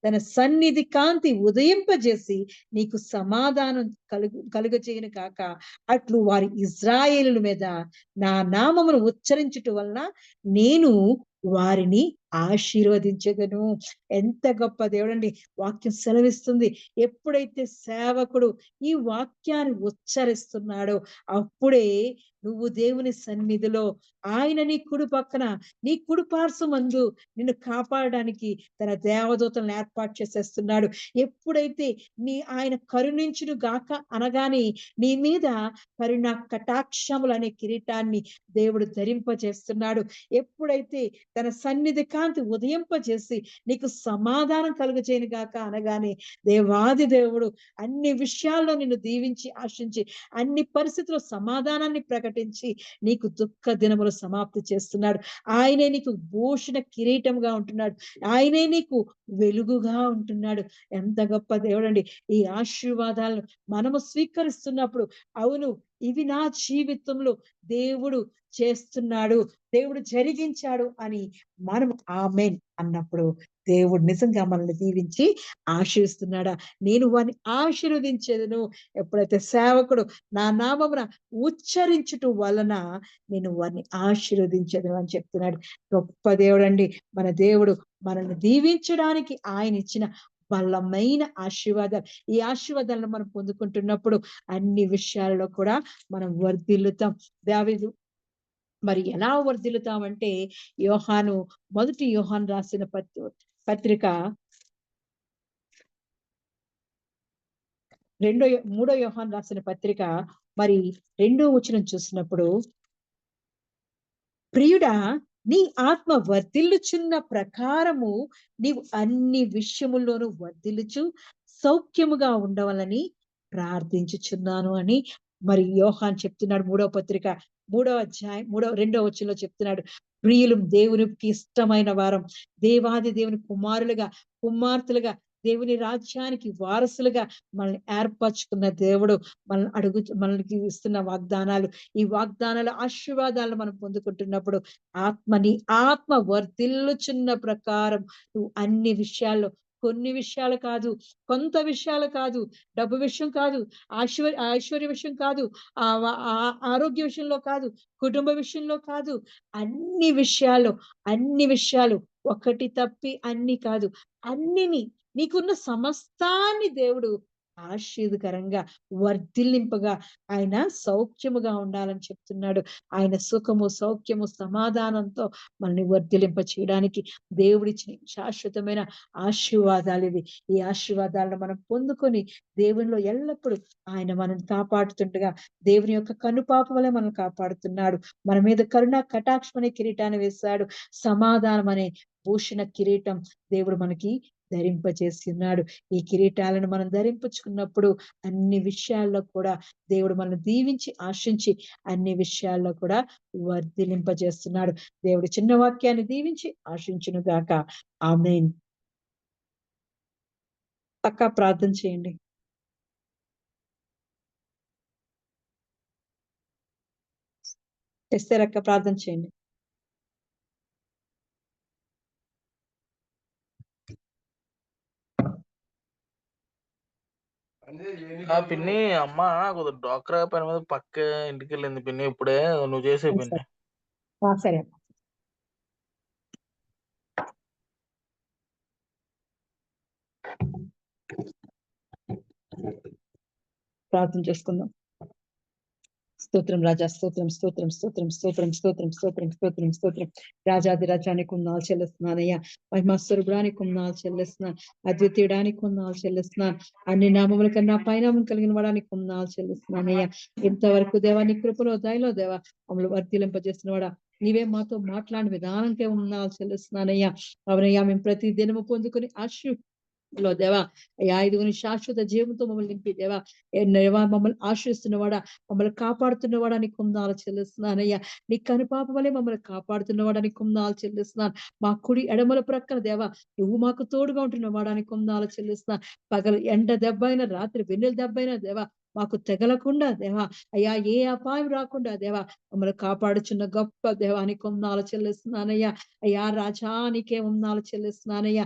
తన సన్నిధి కాంతి ఉదయింపజేసి నీకు సమాధానం కలుగజేయును కాక. అట్లు వారి ఇజ్రాయేలుల మీద నా నామమును ఉచ్చరించుట వలన నేను వారిని ఆశీర్వదించెదను. ఎంత గొప్ప దేవుడండి. వాక్యం సెలవిస్తుంది. ఎప్పుడైతే సేవకుడు ఈ వాక్యాన్ని ఉచ్చరిస్తున్నాడో అప్పుడే నువ్వు దేవుని సన్నిధిలో ఆయన నీ కుడి పక్కన, నీ కుడి పార్శ్వమందు నిన్ను కాపాడడానికి తన దేవదూతలను ఏర్పాటు చేసేస్తున్నాడు. ఎప్పుడైతే ఆయన కరుణించును గాక అనగానే నీ మీద కరుణ కటాక్షములు అనే కిరీటాన్ని దేవుడు ధరింపజేస్తున్నాడు. ఎప్పుడైతే తన సన్నిధి కాంతి ఉదయింపజేసి నీకు సమాధానం కలుగజేయను గాక అనగానే దేవాది దేవుడు అన్ని విషయాల్లో నిన్ను దీవించి ఆశించి అన్ని పరిస్థితుల్లో సమాధానాన్ని ప్రకటించి నీకు దుఃఖ దినములు సమాప్తి చేస్తున్నాడు. ఆయనే నీకు భూషణ కిరీటంగా ఉంటున్నాడు. ఆయనే నీకు వెలుగుగా ఉంటున్నాడు. ఎంత గొప్ప దేవుడండి. ఈ ఆశీర్వాదాలను మనము స్వీకరిస్తున్నప్పుడు అవును ఇవి నా జీవితంలో దేవుడు చేస్తున్నాడు, దేవుడు జరిగించాడు అని మనం ఆమేన్ అన్నప్పుడు దేవుడు నిజంగా మనల్ని దీవించి ఆశీర్వదిస్తున్నాడా. నేను వారిని ఆశీర్వదించేదను. ఎప్పుడైతే సేవకుడు నా నామమున ఉచ్చరించుట వలన నేను వారిని ఆశీర్వదించేదను అని చెప్తున్నాడు. గొప్ప దేవుడండి మన దేవుడు. మనల్ని దీవించడానికి ఆయన ఇచ్చిన బలమైన ఆశీర్వాదాలు. ఈ ఆశీర్వాదాలను మనం పొందుకుంటున్నప్పుడు అన్ని విషయాలలో కూడా మనం వర్ధిల్లుతాం. దావీదు మరి ఎలా వర్ధిల్లుతామంటే మొదటి యోహాను రాసిన పత్రిక మూడో యోహాను రాసిన పత్రిక మరి 2వ వచనం చూసినప్పుడు, ప్రియుడా నీ ఆత్మ వర్ధిల్లుచున్న ప్రకారము నీవు అన్ని విషయముల్లోనూ వర్ధిల్లుచు సౌఖ్యముగా ఉండవాలని ప్రార్థించుచున్నాను అని మరి యోహాన్ చెప్తున్నాడు. మూడవ పత్రిక 3వ అధ్యాయం 2వ వచనంలో చెప్తున్నాడు. ప్రియులు దేవునికి ఇష్టమైన వారం, దేవాది దేవుని కుమార్తెలుగా దేవుని రాజ్యానికి వారసులుగా మనల్ని ఏర్పరచుకున్న దేవుడు మనకి ఇస్తున్న వాగ్దానాలు, ఈ వాగ్దానాల ఆశీర్వాదాలను మనం పొందుకుంటున్నప్పుడు నీ ఆత్మ వర్ధిల్లుచున్న ప్రకారం నువ్వు అన్ని విషయాల్లో, కొన్ని విషయాలు కాదు, కొంత విషయాలు కాదు, డబ్బు విషయం కాదు, ఐశ్వర్య విషయం కాదు, ఆరోగ్య విషయంలో కాదు, కుటుంబ విషయంలో కాదు, అన్ని విషయాలు ఒకటి తప్పి అన్ని కాదు, అన్నిని నీకున్న సమస్తాన్ని దేవుడు ఆశీర్వదకరంగా వర్ధిల్లింపగా ఆయన సౌఖ్యముగా ఉండాలని చెప్తున్నాడు. ఆయన సుఖము, సౌఖ్యము, సమాధానంతో మనల్ని వర్ధిల్లింప చేయడానికి దేవుడిచ్చిన శాశ్వతమైన ఆశీర్వాదాలు ఇవి. ఈ ఆశీర్వాదాలను మనం పొందుకొని దేవునిలో ఎల్లప్పుడూ ఆయన మనల్ని కాపాడుతుండగా దేవుని యొక్క కనుపాప వలె మనల్ని కాపాడుతున్నాడు. మన మీద కరుణ కటాక్షం అనే కిరీటాన్ని వేశాడు. సమాధానం అనే భూషణ కిరీటం దేవుడు మనకి ధరింపజేసి ఉన్నాడు. ఈ కిరీటాలను మనం ధరింపుచుకున్నప్పుడు అన్ని విషయాల్లో కూడా దేవుడు మనల్ని దీవించి ఆశించి అన్ని విషయాల్లో కూడా వర్ధిలింపజేస్తున్నాడు. దేవుడు చిన్న వాక్యాన్ని దీవించి ఆశించును గాక. ఆమేన్. అక్క ప్రార్థన చేయండి. ఎస్తేర్ అక్క ప్రార్థన చేయండి. అంటే ఆ! పిన్ని అమ్మ కొద్దిగా డ్వాక్రా పని మీద పక్క ఇంటికెళ్ళింది పిన్ని ఇప్పుడే. నువ్వు చేసేయి పిన్ని. సరే. ప్రార్థన చేసుకుందాం. స్తోత్రం రాజా, స్తోత్రం స్తోత్రం స్తోత్రం స్తోత్రం స్తోత్రం స్తోత్రం స్తోత్రం స్తోత్రం. రాజాది రాజానికి ఉన్నాలు చెల్లిస్తున్నానయ్యా. మహిమస్వరూపుడానికి ఉన్నాలు చెల్లిస్తున్నాను. అద్వితీయుడానికి ఉన్నాలు చెల్లిస్తున్నాను. అన్ని నామముల కన్నా పైనామం కలిగిన వాడానికి ఉన్నాలు చెల్లిస్తున్నానయ్యా. ఇంతవరకు దేవా నీ కృపలో దయలో దేవా మమ్మల్ని వర్తిలింపజేస్తున్నవాడా, నీవే మాతో మాట్లాడిన విధానంకే ఉన్నాలు చెల్లిస్తున్నానయ్యా. అవునయ్యా, మేము ప్రతి దినము పొందుకొని లో దేవా అయ్యా, ఇదిగోని శాశ్వత జీవంతో మమ్మల్ని నింపి దేవా మమ్మల్ని ఆశ్రయిస్తున్నవాడా, మమ్మల్ని కాపాడుతున్నవాడా నీకు వందనాలు చెల్లిస్తున్నానయ్యా. నీ కనుపాప వలె మమ్మల్ని కాపాడుతున్నవాడా నీకు వందనాలు చెల్లిస్తున్నాను. మా కుడి ఎడమల ప్రక్కన దేవా నువ్వు మాకు తోడుగా ఉంటున్నవాడా నీకు వందనాలు చెల్లిస్తున్నాను. పగలు ఎండ దెబ్బ అయినా, రాత్రి వెన్నెల దెబ్బ అయినా దేవా మాకు తెగలకుండా దేవా అయ్యా, ఏ అపాయం రాకుండా దేవా మమ్మల్ని కాపాడుచున్న గొప్ప దేవానికి వందనాలు చెల్లిస్తున్నానయ్యా. అయ్యా రాజా నీకే వందనాలు చెల్లిస్తున్నానయ్యా.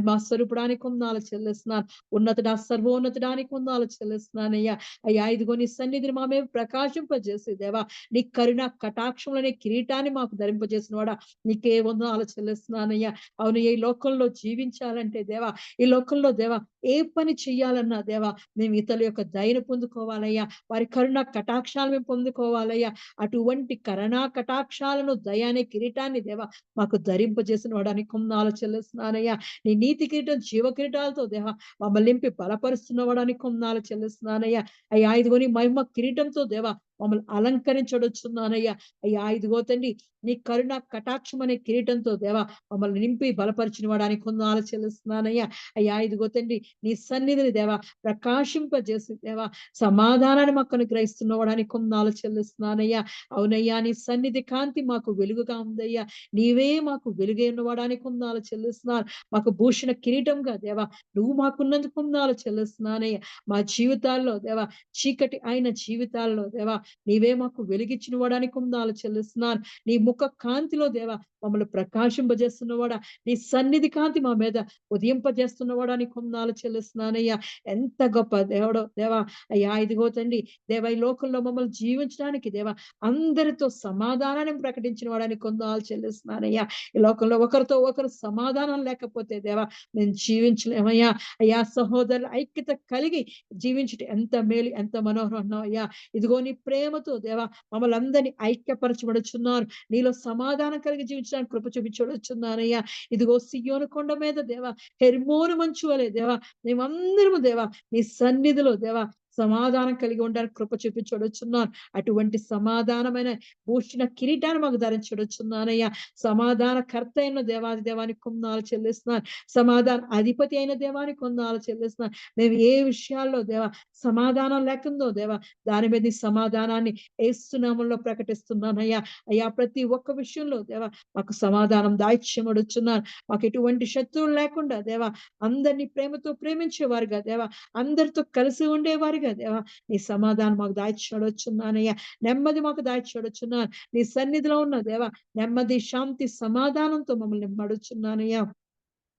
మా స్వరూపుడానికి వందనాలు చెల్లిస్తున్నాను. ఉన్నతుడా, సర్వోన్నతుడానికి వందనాలు చెల్లిస్తున్నానయ్యా. అయ్యా, ఇదిగో నీ సన్నిధిని మా మేము ప్రకాశింపజేసి దేవా నీ కరుణ కటాక్షంలోని కిరీటాన్ని మాకు ధరింపజేసిన వాడా నీకే వందనాలు చెల్లిస్తున్నానయ్యా. అవును, ఈ లోకంలో జీవించాలంటే దేవా, ఈ లోకంలో దేవా ఏ పని చెయ్యాలన్నా దేవా మేము ఇతరుల యొక్క దయను పొందుకోవాలయ్యా. వారి కరుణ కటాక్షాలు మేము పొందుకోవాలయ్యా. అటువంటి కరుణా కటాక్షాలను, దయానే కిరీటాన్ని దేవా మాకు ధరింపజేసిన వాడానికి వందనాలు చెల్లిస్తున్నానయ్యా. నీ నీతి కిరీటం జీవ కిరీటాలతో దేవా మమ్మల్ని నింపి బలపరుస్తున్న వాడానికి వందనాలు చెల్లిస్తున్నానయ్యా. అయ్యా, ఇదిగోని మహిమ కిరీటంతో దేవా మమ్మల్ని అలంకరించడొచ్చున్నానయ్యా. అయ్యా, ఇదిగో తండ్రి నీ కరుణ కటాక్షం అనే కిరీటంతో దేవా మమ్మల్ని నింపి బలపరిచిన వాడానికి వందనాలు చెల్లిస్తున్నానయ్యా. అయ్యా, ఇదిగో తండ్రి నీ సన్నిధిని దేవా ప్రకాశింపజేసి దేవా సమాధానాన్ని మాకు అనుగ్రహిస్తున్న వాడానికి వందనాలు చెల్లిస్తున్నానయ్యా. అవునయ్యా, నీ సన్నిధి కాంతి మాకు వెలుగుగా ఉందయ్యా. నీవే మాకు వెలుగై ఉన్నవాడానికి వందనాలు చెల్లిస్తున్నాను. మాకు భూషణ కిరీటంగా దేవా నువ్వు మాకున్నందుకు వందనాలు చెల్లిస్తున్నానయ్యా. మా జీవితాల్లో దేవా చీకటి అయిన జీవితాల్లో దేవా నీవే మాకు వెలిగించిన వాడానికి వందనాలు చెల్లిస్తున్నాను. నీ ముఖ కాంతిలో దేవా మమ్మల్ని ప్రకాశింపజేస్తున్నవాడా, నీ సన్నిధి కాంతి మా మీద ఉదయింపజేస్తున్నవాడా నీకు వందనాలు చెల్లిస్తున్నానయ్యా. ఎంత గొప్ప దేవుడో దేవా. అయ్యా, ఇదిగో తండ్రి దేవా ఈ లోకంలో మమ్మల్ని జీవించడానికి దేవా అందరితో సమాధానాన్ని ప్రకటించిన వాడానికి వందనాలు చెల్లిస్తున్నానయ్యా. ఈ లోకంలో ఒకరితో ఒకరు సమాధానం లేకపోతే దేవా మేము జీవించలేమయ్యా. అయ్యా, సహోదరుల ఐక్యత కలిగి జీవించుట ఎంత మేలు, ఎంత మనోహరం అన్నావు అయ్యా. ఇదిగో నీ ప్రేమతో దేవా మమ్మల్ని అందరినీ ఐక్యపరచబడుచున్నారు. నీలో సమాధానం కలిగి జీవించడానికి కృప చూపించబడుచున్నానయ్యా. ఇదిగో సియోను కొండ మీద దేవా హెర్మోను మంచు వలె దేవా మేమందరము దేవా నీ సన్నిధిలో దేవా సమాధానం కలిగి ఉండడానికి కృప చూపించబడుచున్నాను. అటువంటి సమాధానమైన భూషణ కిరీటాన్ని మాకు ధరించబడుచున్నానయ్యా. సమాధాన కర్త అయిన దేవాది దేవానికి వందనాలు చెల్లిస్తున్నాను. సమాధాన అధిపతి అయిన దేవానికి వందనాలు చెల్లిస్తున్నాను. మేము ఏ విషయాల్లో దేవా సమాధానం లేకుందో దేవా దాని మీద నీ సమాధానాన్ని యేసు నామములో ప్రకటిస్తున్నానయ్యా. అయ్యా, ప్రతి ఒక్క విషయంలో దేవా మాకు సమాధానం దాయిచ్యమడుచున్నాను. మాకు ఎటువంటి శత్రువులు లేకుండా దేవా అందరినీ ప్రేమతో ప్రేమించేవారుగా దేవా అందరితో కలిసి ఉండేవారుగా దేవా నీ సమాధానం మాకు దాయిచ్యమడుచున్నానయ్యా. నెమ్మది మాకు దాయిచ్యమడుచున్నాను. నీ సన్నిధిలో ఉన్న దేవా నెమ్మది, శాంతి, సమాధానంతో మమ్మల్ని నింపడుచున్నానయ్యా.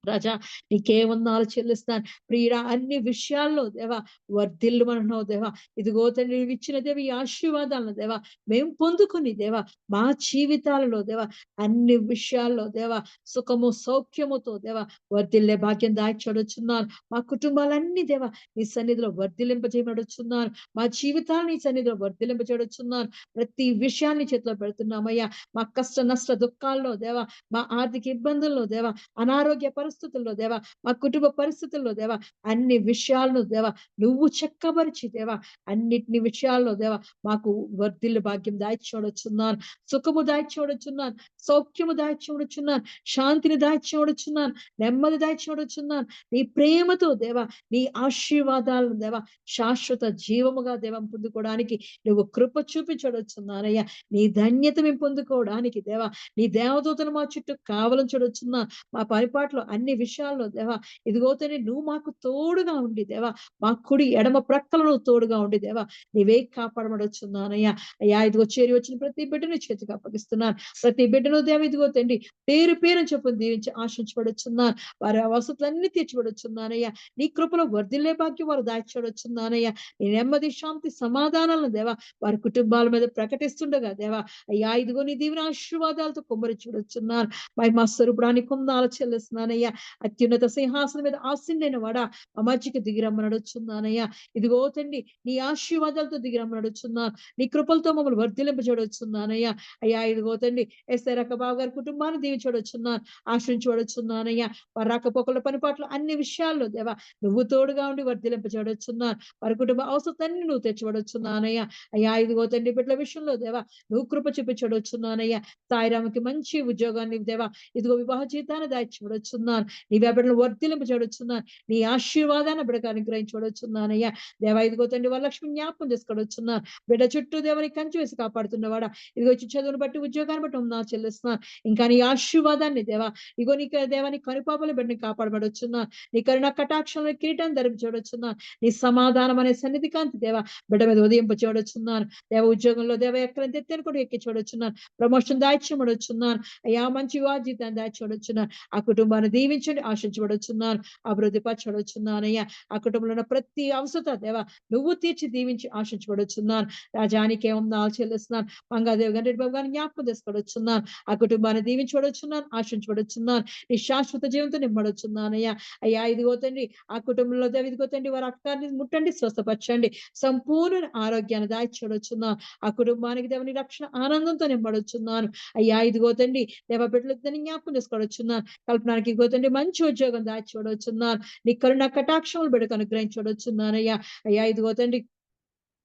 రాజా నీకే వందనాలు చెల్లిస్తాను. ప్రియుడా, అన్ని విషయాల్లో దేవా వర్ధిల్లుమన్నావు దేవా. ఇదిగో తండ్రి నీవు ఇచ్చిన దేవ ఈ ఆశీర్వాదాలను దేవా మేము పొందుకుని దేవా మా జీవితాలలో దేవా అన్ని విషయాల్లో దేవా సుఖము సౌఖ్యముతో దేవా వర్ధిల్లే భాగ్యం దాయిచడుచున్నాను. మా కుటుంబాలన్నీ దేవా నీ సన్నిధిలో వర్ధిలింపజేయబడుచున్నాను. మా జీవితాలు నీ సన్నిధిలో వర్ధిలింపజేయబడుచున్నాను. ప్రతి విషయాన్ని చేతిలో పెడుతున్నామయ్యా. మా కష్ట నష్ట దుఃఖాల్లో దేవా మా ఆర్థిక ఇబ్బందుల్లో దేవా అనారోగ్య పరిస్థితుల్లో దేవా మా కుటుంబ పరిస్థితుల్లో దేవా అన్ని విషయాలను దేవా నువ్వు చక్కబరిచి దేవా అన్నిటిని విషయాల్లో దేవా మాకు వర్ధిల్లు భాగ్యం దాయిచూడొచ్చున్నాను. సుఖము దాయిచూడొచ్చున్నాను. సౌఖ్యము దాయిచూడొచ్చున్నాను. శాంతిని దాయిచూడొచ్చున్నాను. నెమ్మది దాయిచూడొచ్చున్నాను. నీ ప్రేమతో దేవా నీ ఆశీర్వాదాలను దేవా శాశ్వత జీవముగా దేవం పొందుకోవడానికి నువ్వు కృప చూపించడొచ్చున్నానయ్యా. నీ ధన్యత మేము పొందుకోవడానికి దేవా నీ దేవదూతను మా చుట్టూ కావలించడొచ్చున్నాను. మా పరిపాట్లో అన్ని విషయాల్లో దేవా ఇదిగో తండ్రి నువ్వు మాకు తోడుగా ఉండి దేవా మా కుడి ఎడమ ప్రక్కల నువ్వు తోడుగా ఉండి దేవా నీవే కాపాడబడొచ్చున్నానయ్యా. అయ్యా ఇదిగో చేరి వచ్చిన ప్రతి బిడ్డను చేతికి అప్పగిస్తున్నాను. ప్రతి బిడ్డను దేవ ఇదిగో తండ్రి పేరు పేరుని చొప్పున దీవించి ఆశించబడుచున్నాను. వారి అవసరతలన్నీ తీర్చబడుచున్నానయ్యా. నీ కృపలో వర్ధిల్లే భాగ్యం వారు దాచబడుచున్నానయ్యా. నీ నెమ్మది శాంతి సమాధానాలను దేవా వారి కుటుంబాల మీద ప్రకటిస్తుండగా దేవా అయ్యా ఇదిగో నీ దీవెన ఆశీర్వాదాలతో కుమ్మరి చూడొచ్చున్నాను. మహిమా స్వరూపుడానికి కొందాలు చెల్లిస్తున్నానయ్యా. అత్యున్నత సింహాసనం మీద ఆసీనుడైన వాడా మా మధ్యకి దిగిరమ్మని అడుగుచున్నానయ్యా. ఇదిగో తండ్రి నీ ఆశీర్వాదాలతో దిగిరమ్మని అడుగుచున్నాను. నీ కృపలతో మమ్మల్ని వర్ధిలింపజేయవచ్చున్నానయ్యా. అయ్యా ఇదిగో తండ్రి ఎస్ఐ రకబాబు గారి కుటుంబాన్ని దీవించవచ్చున్నాను. ఆశ్రయించవచ్చున్నానయ్యా. వారి రాకపోకల పనిపాట్లు అన్ని విషయాల్లో దేవా నువ్వు తోడుగా ఉండి వర్ధిలింపజేయవచ్చున్నాను. వారి కుటుంబ అవసరాన్ని నువ్వు తెచ్చివడొచ్చున్నానయ్యా. అయ్యా ఇదిగో తండ్రి బిడ్డల విషయంలో దేవా నువ్వు కృప చూపించవచ్చున్నానయ్యా. సాయిరాముకి మంచి ఉద్యోగాన్ని దేవా ఇదిగో వివాహ జీవితాన్ని దాచివడొచ్చున్నాను. నీవే బిడ్డలు వర్ధిలింపజేయవచ్చున్నాను. నీ ఆశీర్వాదాన్ని బిడ్డకు అనుగ్రహించవచ్చున్నానయ్యా. దేవా ఇదిగో తండ్రి వరలక్ష్మి జ్ఞాపకం చేసుకోవచ్చున్నాను. బిడ్డ చుట్టూ దేవని కంచి వేసి కాపాడుతున్నవాడా ఇదిగో చదువును బట్టి ఉద్యోగాన్ని బట్టి నా చెల్లిస్తున్నాను. ఇంకా నీ ఆశీర్వాదాన్ని దేవా ఇగో నీకు దేవా నీ కనుపాపల బిడ్డని కాపాడబడొచ్చున్నాను. నీ కరుణ కటాక్షంలో కిరీటాన్ని ధరించబడొచ్చున్నాను. నీ సమాధానం అనే సన్నిధి కాంతి దేవా బిడ్డ మీద ఉదయింపచేయవచ్చున్నాను. దేవ ఉద్యోగంలో దేవ ఎక్కడ తెత్తని కూడా ఎక్కించబడొచ్చున్నాను. ప్రమోషన్ దాయిచ్చబడొచ్చున్నాను. అయ్యా మంచి వివాహ జీవితాన్ని దాయిచ్చబడొచ్చున్నాను. ఆ కుటుంబాన్ని దీవించండి ఆశించబడొచ్చున్నాను. అభివృద్ధి పరచబడొచ్చున్నానయ్యా. ఆ కుటుంబంలో ఉన్న ప్రతి అవసరత దేవా నువ్వు తీర్చి దీవించి ఆశించబడొచ్చున్నాను. రాజానికి ఏమన్నా చెల్లిస్తున్నాను. మంగాదేవి గంటి బాబు గారిని జ్ఞాపకం చేసుకోవచ్చున్నాను. ఆ కుటుంబాన్ని దీవించబడొచ్చున్నాను ఆశించబడొచ్చున్నాను. నీ శాశ్వత జీవంతో నింపడొచ్చున్నానయ్యా. అయ్యా ఇదిగో తండ్రి ఆ కుటుంబంలో దేవ ఇదిగో తండ్రి వారి అక్కారిని ముట్టండి స్వస్థపరచండి. సంపూర్ణ ఆరోగ్యాన్ని దాయిచ్చబడొచ్చున్నాను. ఆ కుటుంబానికి దేవని రక్షణ ఆనందంతో నింపడొచ్చున్నాను. అయ్యా ఇదిగో తండ్రి దేవ బిడ్డలకు జ్ఞాపకం చేసుకోవచ్చున్నాను. కల్పనానికి ఇదిగో తండ్రి మంచి ఉద్యోగం దాచివడొచ్చున్నాను. నీ కరుణ కటాక్షములు బిడ్డకు అనుగ్రహించబడొచ్చున్నానయ్యా. అయ్యా ఇదిగో తండ్రి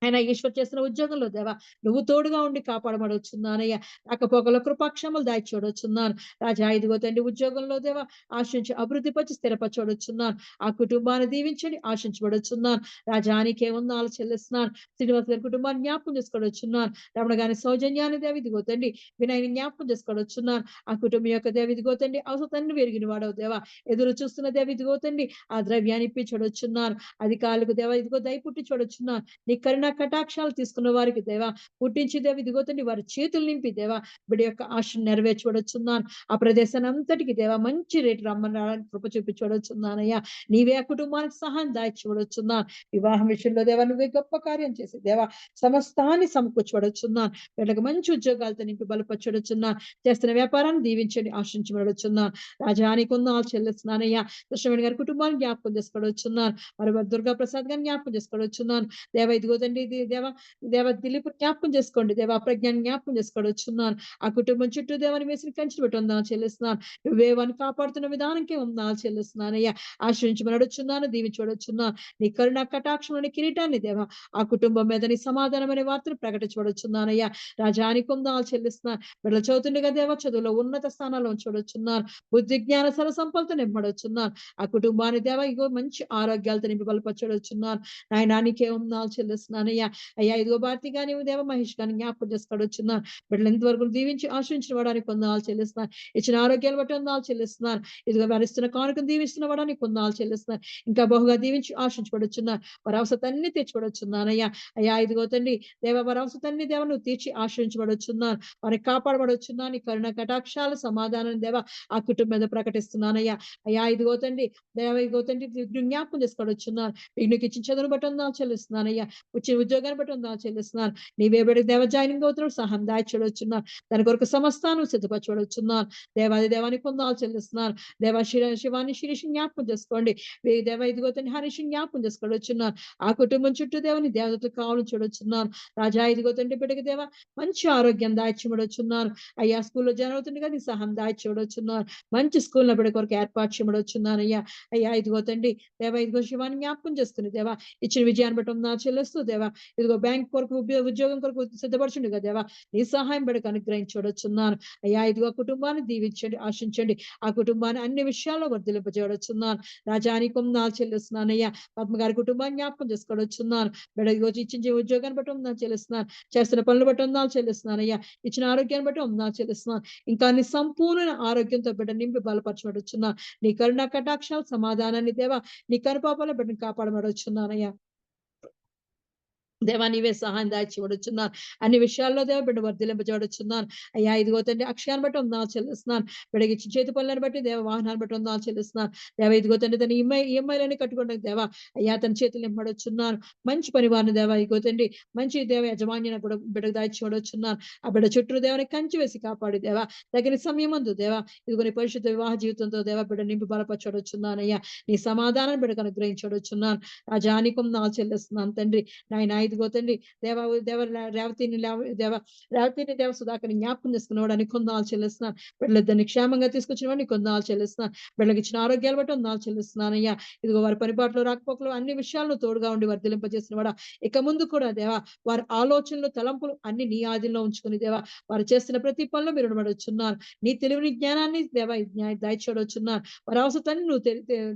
ఆయన ఈశ్వర్ చేస్తున్న ఉద్యోగంలో దేవా నువ్వు తోడుగా ఉండి కాపాడబడొచ్చున్నానయ్యా. రాకపోకల కృపాక్షములు దాయిచూడొచ్చున్నాను. రాజా ఇదిగో తండ్రి ఉద్యోగంలో దేవా ఆశించి అభివృద్ధి పరిచి స్థిరపరచబడొచ్చున్నాను. ఆ కుటుంబాన్ని దీవించండి ఆశించబడొచ్చున్నాను. రాజానికే వందనాలు చెల్లిస్తున్నాను. శ్రీనివాస్ గారి కుటుంబాన్ని జ్ఞాపకం చేసుకోవచ్చున్నాను. రమణ గారి సౌజన్యాన్ని దేవి ఇదిగో తండ్రి వినయని జ్ఞాపకం చేసుకోవచ్చున్నాను. ఆ కుటుంబం యొక్క దేవి ఇదిగో తండ్రి అవసరాన్ని పెరిగిన వాడవు దేవా ఎదురు చూస్తున్న దేవి ఇదిగో తండ్రి ఆ ద్రవ్యాన్ని ఇప్పించడొచ్చున్నాను. అధికారులకు దేవ ఇదిగో దయ పుట్టి చూడొచ్చున్నాను. నీ కరుణ కటాక్షాలు తీసుకున్న వారికి దేవా పుట్టించి దేవి ఇదిగో తండ్రి వారి చేతులు నింపి దేవా బిడ్డ యొక్క ఆశను నెరవేర్చబడొచ్చున్నాను. ఆ ప్రదేశాన్ని అంతటికి దేవా మంచి రేటు రమ్మని కృప చూపించబడొచ్చున్నానయ్యా. నీవే ఆ కుటుంబానికి సహాయం దాయిచ్చబడొచ్చున్నాను. వివాహం విషయంలో దేవా నువ్వే గొప్ప కార్యం చేసి దేవా సమస్తాన్ని సమకూర్చబడొచ్చున్నాను. వీళ్ళకి మంచి ఉద్యోగాలతో నింపి బలపరచబడొచ్చున్నాను. చేస్తున్న వ్యాపారాన్ని దీవించండి ఆశించబడొచ్చున్నాను. రాజానికి వందనాలు చెల్లిస్తున్నానయ్యా. కృష్ణవేణి గారి కుటుంబాన్ని జ్ఞాపకం చేసుకోవచ్చున్నాను. మరి దుర్గా ప్రసాద్ గారిని జ్ఞాపకం చేసుకోవచ్చున్నాను. దేవ ఇదిగో తండ్రి దేవ దిలీప్ జ్ఞాపకం చేసుకోండి. దేవ ప్రజ్ఞాన్ని జ్ఞాపకం చేసుకోవచ్చున్నాను. ఆ కుటుంబం చుట్టూ దేవాన్ని వేసిన కంచెలు పెట్టి ఉందా చెల్లిస్తున్నాను. నువ్వే వారిని కాపాడుతున్న విధానంకే ఉందా చెల్లిస్తున్నానయ్యా. ఆశ్రయించమని అడుచున్నాను దీవించబడొచ్చున్నాను. నీ కరుణ కటాక్షంలోని కిరీటాన్ని దేవ ఆ కుటుంబం మీద నీ సమాధానమైన వార్తను ప్రకటించబడుచున్నానయ్యా. రాజానికి వందనాలు చెల్లిస్తున్నాను. బిడ్డలు చదువుతుండగా దేవ చదువులో ఉన్నత స్థానాల్లో ఉంచబడుచున్నాను. బుద్ధి జ్ఞాన సర సంపదతో నింపడొచ్చున్నాను. ఆ కుటుంబాన్ని దేవ ఇగో మంచి ఆరోగ్యాలతో నింపి బలపరచబడుచున్నాను. నాయనా నీకే వందనాలు చెల్లిస్తున్నానయ్యా. అయ్యా ఇదిగో భారతి గాని దేవ మహేష్ గాని జ్ఞాపకం చేసుకోవచ్చున్నాను. బిడ్డలు ఇంతవరకు దీవించి ఆశించిన వాడానికి వందనాలు చెల్లిస్తున్నాను. ఇచ్చిన ఆరోగ్యాలు బట్టి వందనాలు చెల్లిస్తున్నాను. ఇదిగో వారిస్తున్న కానుకను దీవిస్తున్న వాడానికి వందనాలు చెల్లిస్తున్నాను. ఇంకా బహుగా దీవించి ఆశించబడుచున్నాను. వారి అవసరాన్ని తెచ్చిపడొచ్చున్నానయ్యా. అయ్యా ఇదిగో తండ్రి దేవ వారి అవసరాన్ని దేవ నువ్వు తీర్చి ఆశ్రయించబడొచ్చున్నాను. వారిని కాపాడబడొచ్చున్నాను. నీ కరుణ కటాక్షాల సమాధానం దేవ ఆ కుటుంబం మీద ప్రకటిస్తున్నానయ్యా. అయ్యా ఇదిగో తండ్రి దేవ ఇదిగో తండ్రి జ్ఞాపకం చేసుకోవచ్చున్నాను. నీకు ఇచ్చిన చదువును బట్టి వందనాలు చెల్లిస్తున్నానయ్యా. వచ్చిన ఉద్యోగాన్ని బట్టి వందనాలు చెల్లిస్తున్నాను. నీవే బిడ్డ దేవ జాయినింగ్ అవుతున్నాడు సహాయం దాయిచూడొచ్చున్నాను. దాని కొరకు సమస్తాను సిద్ధపరచబడుచున్నాను. దేవాది దేవానికి వందనాలు చెల్లిస్తున్నాను. దేవ శివాని శిరీష్ జ్ఞాపకం చేసుకోండి. దేవ ఇదిగో తండ్రి హరీష్ జ్ఞాపకం చేసుకోవచ్చున్నాను. ఆ కుటుంబం చుట్టూ దేవని దేవతలు కావాలని చూడొచ్చున్నాను. రాజా ఇదిగో తండ్రి బిడ్డకి దేవ మంచి ఆరోగ్యం దాయిచ్చిమడొచ్చున్నాను. అయ్యా స్కూల్లో జాయిన్ అవుతుంది కదా నీ సహాయం దాయిచూడొచ్చున్నాను. మంచి స్కూల్ బిడ్డ కొరకు ఏర్పాటు చేయబడొచ్చున్నాను. అయ్యా ఇదిగో తండ్రి దేవ ఇదిగో శివాని జ్ఞాపకం చేసుకుని దేవా ఇచ్చిన విజయాన్ని బట్టి వందనాలు చెల్లిస్తూ దేవ దేవా. ఇదిగో బ్యాంక్ కొరకు ఉద్యోగం కొరకు సిద్ధపరచుండగా దేవా, నీ సహాయం బిడ్డకు అనుగ్రహించవచ్చున్నాను. అయ్యా ఇదిగో కుటుంబాన్ని దీవించండి, ఆశించండి. ఆ కుటుంబాన్ని అన్ని విషయాల్లో వర్ధిలింపజేయవచ్చున్నాను. రాజాని కొందనాలు చెల్లిస్తున్నానయ్యా. పద్మ గారి కుటుంబాన్ని జ్ఞాపకం చేసుకోవచ్చున్నాను. బిడ్డ ఈరోజు ఇచ్చిన ఉద్యోగాన్ని బట్టి వందనాలు చెల్లిస్తున్నాను. చేస్తున్న పనులు బట్టి వందనాలు చెల్లిస్తున్నానయ్యా. ఇచ్చిన ఆరోగ్యాన్ని బట్టి వందనాలు చెల్లిస్తున్నాను. ఇంకా నీ సంపూర్ణ ఆరోగ్యంతో బిడ్డ నింపి బలపరచబడుచున్నాను. నీ కరుణ కటాక్షాలు సమాధానాన్ని దేవా, నీ కనుపాపల బిడ్డను కాపాడబడుచున్నానయ్యా. దేవా నీవే సహాయం దాయిచ్చివడుచున్నాను. అన్ని విషయాల్లో దేవ బిడ్డ వర్ధిలింపజేయబడుచున్నాను. అయ్యా ఇదిగో తండ్రి అక్షయాన్ని బట్టి వందనాలు చెల్లిస్తున్నాను. బిడ్డకి ఇచ్చిన చేతి పనులను బట్టి దేవ వాహనాన్ని బట్టి వందనాలు చెల్లిస్తున్నాను. దేవ ఇదిగో తండ్రి తన ఈఎంఐలన్నీ కట్టుకోవడానికి దేవా, అయ్యా తన చేతులు నింపబడుచున్నాను. మంచి పరివారిని దేవా ఇదిగో తండ్రి మంచి దేవ యజమాన్యం కూడా బిడ్డకు దాయిచ్చివడుచున్నాను. ఆ బిడ్డ చుట్టూ దేవని కంచి వేసి కాపాడి దేవా, తగిన సమయమందు దేవా ఇదిగో నీ పరిశుద్ధ వివాహ జీవితంతో దేవ బిడ్డ నింపి బలపరచబడుచున్నానయ్యా. నీ సమాధానం బిడ్డకు అనుగ్రహించబడుచున్నాను. రాజానికం నాలు చెల్లిస్తున్నాను తండ్రి. నాయన ఇదిగో తండ్రి దేవ దేవ రేవతిని దేవ సుధాకర్ని జ్ఞాపకం చేసుకునేవాడని కొందనాలు చెల్లిస్తున్నాను. బిడ్డలిద్దరిని క్షేమంగా తీసుకొచ్చిన వాడిని కొందనాలు చెల్లిస్తున్నాను. బిడ్డలకు ఇచ్చిన ఆరోగ్యాలు బట్టి వందనాలు చెల్లిస్తున్నానయ్యా. ఇదిగో వారి పరిపాట్లో రాకపోకలు అన్ని విషయాల్లో తోడుగా ఉండి వర్ధిలింపజేసిన వాడా, ఇక ముందు కూడా దేవా వారి ఆలోచనలు తలంపులు అన్ని నీ ఆధీనంలో ఉంచుకుని దేవా వారు చేస్తున్న ప్రతి పనిలో మీరు రుణపడొచ్చున్నారు. నీ తెలివిని జ్ఞానాన్ని దేవా దయచేయడొచ్చున్నారు. వారి అవసరాన్ని నువ్వు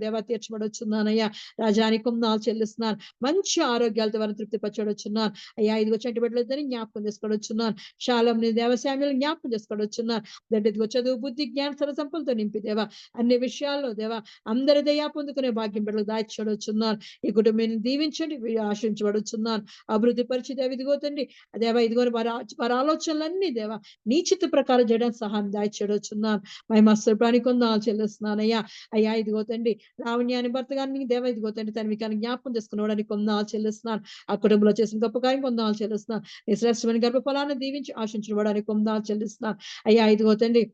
దేవా తీర్చబడొచ్చున్నానయ్యా. రాజానికం నాలు చెల్లిస్తున్నాను. మంచి ఆరోగ్యాలతో వారిని తృప్తిపరచబడుచున్నాను. అయ్యా ఇదిగో చంటి బిడ్డలిద్దరిని జ్ఞాపకం చేసుకోవచ్చున్నాను. శాలంని దేవశామ్యులు జ్ఞాపకం చేసుకోవచ్చున్నాను. ఇదిగో చదువు బుద్ధి జ్ఞాన సర సంపదతో నింపి దేవా అన్ని విషయాల్లో దేవా అందరి దయా పొందుకునే భాగ్యం బిడ్డలు దాచివచ్చున్నాను. ఈ కుటుంబాన్ని దీవించండి, ఆశించబడుచున్నాను. అభివృద్ధి పరిచి దేవ ఇదిగో తండ్రి దేవా ఇదిగో వారి ఆలోచనలన్నీ దేవా నీ చిత్త ప్రకారం చేయడానికి సహాయం దాచివచ్చున్నాను. మహిమ స్వరూపానికి వందనాలు చెల్లిస్తున్నానయ్యా. అయ్యా ఇదిగో తండ్రి లావణ్యాన్ని భర్త గారిని దేవ ఇదిగో తండ్రి తన వికాన్ని జ్ఞాపకం చేసుకునేవాడానికి వందనాలు చెల్లిస్తున్నాను. ఆ కుటుంబంలో చేసిన గొప్ప కార్యం వందనాలు చెల్లిస్తున్నాను. నీ శ్రేష్టమైన గర్భఫలాన్ని దీవించి ఆశించబడడానికి వందనాలు చెల్లిస్తున్నాను. అయ్యా ఇదిగో తండ్రి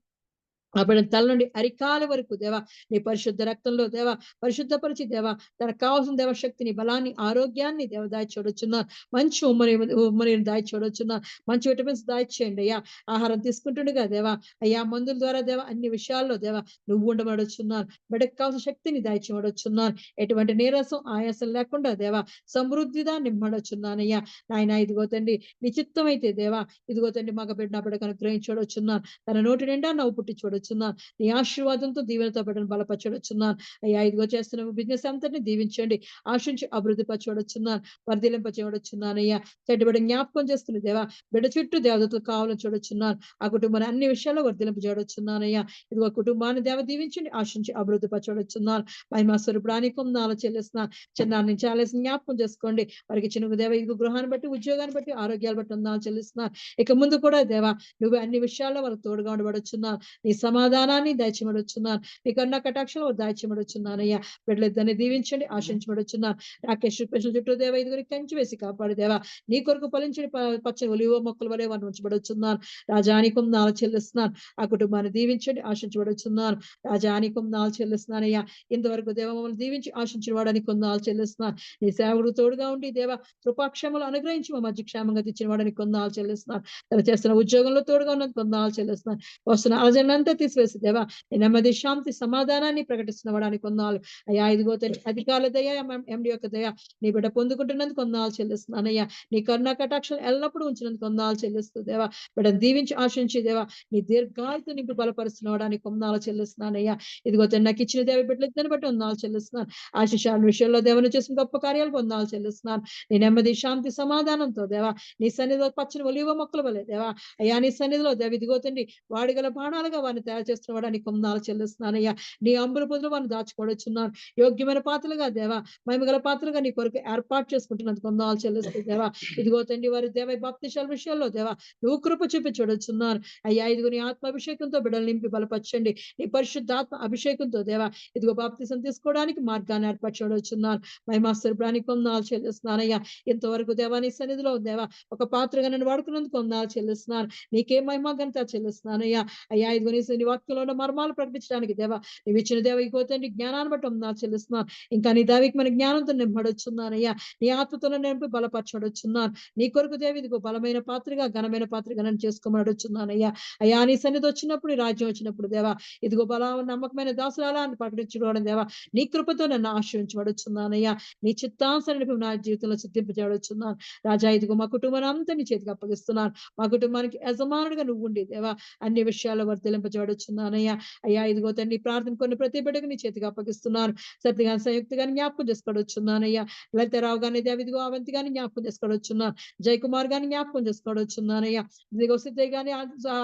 ఆ బిడ్డ తల నుండి అరికాల వరకు దేవా నీ పరిశుద్ధ రక్తంలో దేవా పరిశుద్ధపరిచి దేవా తనకు కావాల్సిన దేవ శక్తిని బలాన్ని ఆరోగ్యాన్ని దేవ దాయిచూడొచ్చున్నారు. మంచి ఉమ్మని దాయిచూడొచ్చున్నారు. మంచి విటమిన్స్ దాయిచేయండి అయ్యా. ఆహారం తీసుకుంటుండగా దేవా అయ్యా మందుల ద్వారా దేవా అన్ని విషయాల్లో దేవా నువ్వు ఉండబడొచ్చున్నారు. బిడ్డకు కావాల్సిన శక్తిని దాయిచేయబడొచ్చున్నారు. ఎటువంటి నీరసం ఆయాసం లేకుండా దేవా సమృద్ధిగా నింపడొచ్చున్నానయ్యా. నాయన ఇదిగో తండ్రి నీ చిత్తమైతే దేవా ఇదిగో తండ్రి మగ బిడ్డ నా బిడ్డకు అనుగ్రహించబడొచ్చున్నారు. తన నోటి నిండా నవ్వు పుట్టి చూడొచ్చున్నాను. నీ ఆశీర్వాదంతో దీవెనతో బిడ్డను బలపరచబడుచున్నాను. అయ్యా ఇదిగో చేస్తున్న బిజినెస్ అంతటిని దీవించండి, ఆశించి అభివృద్ధి పరచబడుచున్నాను, వర్ధిలింపచేయబడుచున్నాను. అయ్యా చెడ్డబిడ్డ జ్ఞాపకం చేస్తున్న దేవా బిడ్డ చుట్టూ దేవతలు కావాలని చూడొచ్చున్నాను. ఆ కుటుంబాన్ని అన్ని విషయాల్లో వర్ధిలింపచేయబడుచున్నానయ్యా. ఇదిగో కుటుంబాన్ని దేవ దీవించండి, ఆశించి అభివృద్ధి పరచబడుచున్నాను. మహిమ స్వరూపానికి వందనాలు చెల్లిస్తున్నాను. చిన్నారి నుంచి ఆలస్యం జ్ఞాపకం చేసుకోండి. వారికి చిన్న దేవ ఇదిగో గృహాన్ని బట్టి ఉద్యోగాన్ని బట్టి ఆరోగ్యాలు బట్టి వందనాలు చెల్లిస్తున్నాను. ఇక ముందు కూడా దేవా నువ్వు అన్ని విషయాల్లో వాళ్ళకి తోడుగా ఉండబడుచున్నాను. నీ సమాధానాన్ని దాచిమడొచ్చున్నాను. నీ కరుణ కటాక్షంలో దాచిమడొచ్చున్నానయ్యా. బిడ్డలిద్దరిని దీవించండి, ఆశించబడుచున్నాను. రాకేష్ ప్రజల చుట్టూ దేవ ఇదిగో కంచి వేసి కాపాడు దేవా. నీ కొరకు ఫలించని పచ్చని ఒలివ మొక్కల వలె వారిని ఉంచబడుచున్నాను. రాజానికం నాలు చెల్లిస్తున్నాను. ఆ కుటుంబాన్ని దీవించండి, ఆశించబడుచున్నాను. రాజానికం నాలు చెల్లిస్తున్నానయ్యా. ఇంతవరకు దేవ మమ్మల్ని దీవించి ఆశించిన వాడానికి కొందాలు చెల్లిస్తున్నాను. నీ సేవకుడు తోడుగా ఉండి దేవ కృపాక్షేమలు అనుగ్రహించి మా మధ్య క్షేమంగా తెచ్చిన వాడానికి కొందాలు చెల్లిస్తున్నాను. తను చేస్తున్న ఉద్యోగంలో తోడుగా ఉన్నందుకు కొందాలు చెల్లిస్తున్నాను. వస్తున్న అలజడంతా తీసివేసి దేవా నీ నెమ్మది శాంతి సమాధానాన్ని ప్రకటిస్తున్న వాడానికి కొందాలు. అయ్యా ఇదిగో తండ్రి అధికారుల దయ ఎండి యొక్క దయ నీ బిడ్డ పొందుకుంటున్నందుకు కొందాలు చెల్లిస్తున్నానయ్యా. నీ కరుణ కటాక్షలు ఎల్లప్పుడూ ఉంచినందుకు కొందాలు చెల్లిస్తూ దేవా బిడ్డను దీవించి ఆశించి దేవా నీ దీర్ఘాయుతో నింపి బలపరుస్తున్న వాడానికి కొందాలు చెల్లిస్తున్నానయ్యా. ఇదిగో తండ్రి నాకు ఇచ్చిన దేవ బిడ్డలిద్దరిని బట్టి వందనాలు చెల్లిస్తున్నాను. ఆశిషాల విషయంలో దేవను చేసిన గొప్ప కార్యాలు పొందాలు చెల్లిస్తున్నాను. నీ నెమ్మది శాంతి సమాధానంతో దేవా నీ సన్నిధిలో పచ్చని ఒలివ మొక్కల వలె దేవా అయ్యా నీ సన్నిధిలో దేవ ఇదిగో తండ్రి వాడిగల బాణాలుగా వారిని తయారు చేస్తున్నవాడానికి కొందాలు చెల్లిస్తున్నానయ్యా. నీ అంబుల పొదులు వారిని దాచుకోవచ్చున్నాను. యోగ్యమైన పాత్రలుగా దేవా మహిమగల పాత్రలుగా నీ కొరకు ఏర్పాటు చేసుకుంటున్నందుకు కొందాలు చెల్లిస్తూ దేవా ఇదిగో తండ్రి వారి దేవ బాప్తిశాల విషయాల్లో దేవా నువ్వు కృప చూపి చూడొచ్చున్నారు. అయ్యా ఇదిగో నీ ఆత్మాభిషేకంతో బిడ్డలు నింపి బలపరచండి. నీ పరిశుద్ధాత్మ అభిషేకంతో దేవా ఇదిగో బాప్తిసం తీసుకోవడానికి మార్గాన్ని ఏర్పాటు చేయవచ్చున్నారు. మహిమాస్వరూపానికి కొందాలు చెల్లిస్తున్నానయ్యా. ఇంతవరకు దేవా నీ సన్నిధిలో దేవా ఒక పాత్రగా నన్ను వాడుకున్నందుకు కొందాలు చెల్లిస్తున్నాను. నీకే మహిమ ఘనత చెల్లిస్తున్నానయ్యా. అయ్యా ఇదిగో నీ వాక్యంలో ఉన్న మర్మాలు ప్రకటించడానికి దేవా నీవు ఇచ్చిన దేవ ఇగో తండ్రి జ్ఞానాన్ని బట్టి వందనాలు చెల్లిస్తున్నాను. ఇంకా నీ దైవికమైన జ్ఞానంతో నింపబడొచ్చున్నానయ్యా. నీ ఆత్మతో నింపి బలపరచబడొచ్చున్నాను. నీ కొరకు దేవ ఇదిగో బలమైన పాత్రగా ఘనమైన పాత్రగా నన్ను చేసుకోమనొచ్చున్నానయ్యా. అయ్యా నీ సన్నిధి వచ్చినప్పుడు నీ రాజ్యం వచ్చినప్పుడు దేవా ఇదిగో నమ్మకమైన దాసులాలా అని ప్రకటించుకోవడం దేవా నీ కృపతో నన్ను ఆశ్రయించబడుచున్నానయ్యా. నీ చిత్తానుసారం నా జీవితంలో సిద్ధింపజేయబడుచున్నాను. రాజా ఇదిగో మా కుటుంబాన్ని అంతా నీ చేతికి అప్పగిస్తున్నాను. మా కుటుంబానికి యజమానుడిగా నువ్వు ఉండి దేవా అన్ని విషయాల్లో వర్తిలింపజేయబడుచున్నానయ్యా. అయ్యా ఇదిగో తండ్రి ప్రార్థన కొన్ని ప్రతి బిడ్డకు నీ చేతికి అప్పగిస్తున్నాను. సత్యగాని సంయుక్త గాని జ్ఞాపకం చేసుకోవచ్చున్నానయ్యా. లలితారావు గాని దేవ ఇదిగో అవంతి గాని జ్ఞాపకం చేసుకోవచ్చున్నాను. జయకుమార్ గాని జ్ఞాపకం చేసుకోవచ్చున్నానయ్యా. ఇదిగో సిద్ధయ్య గాని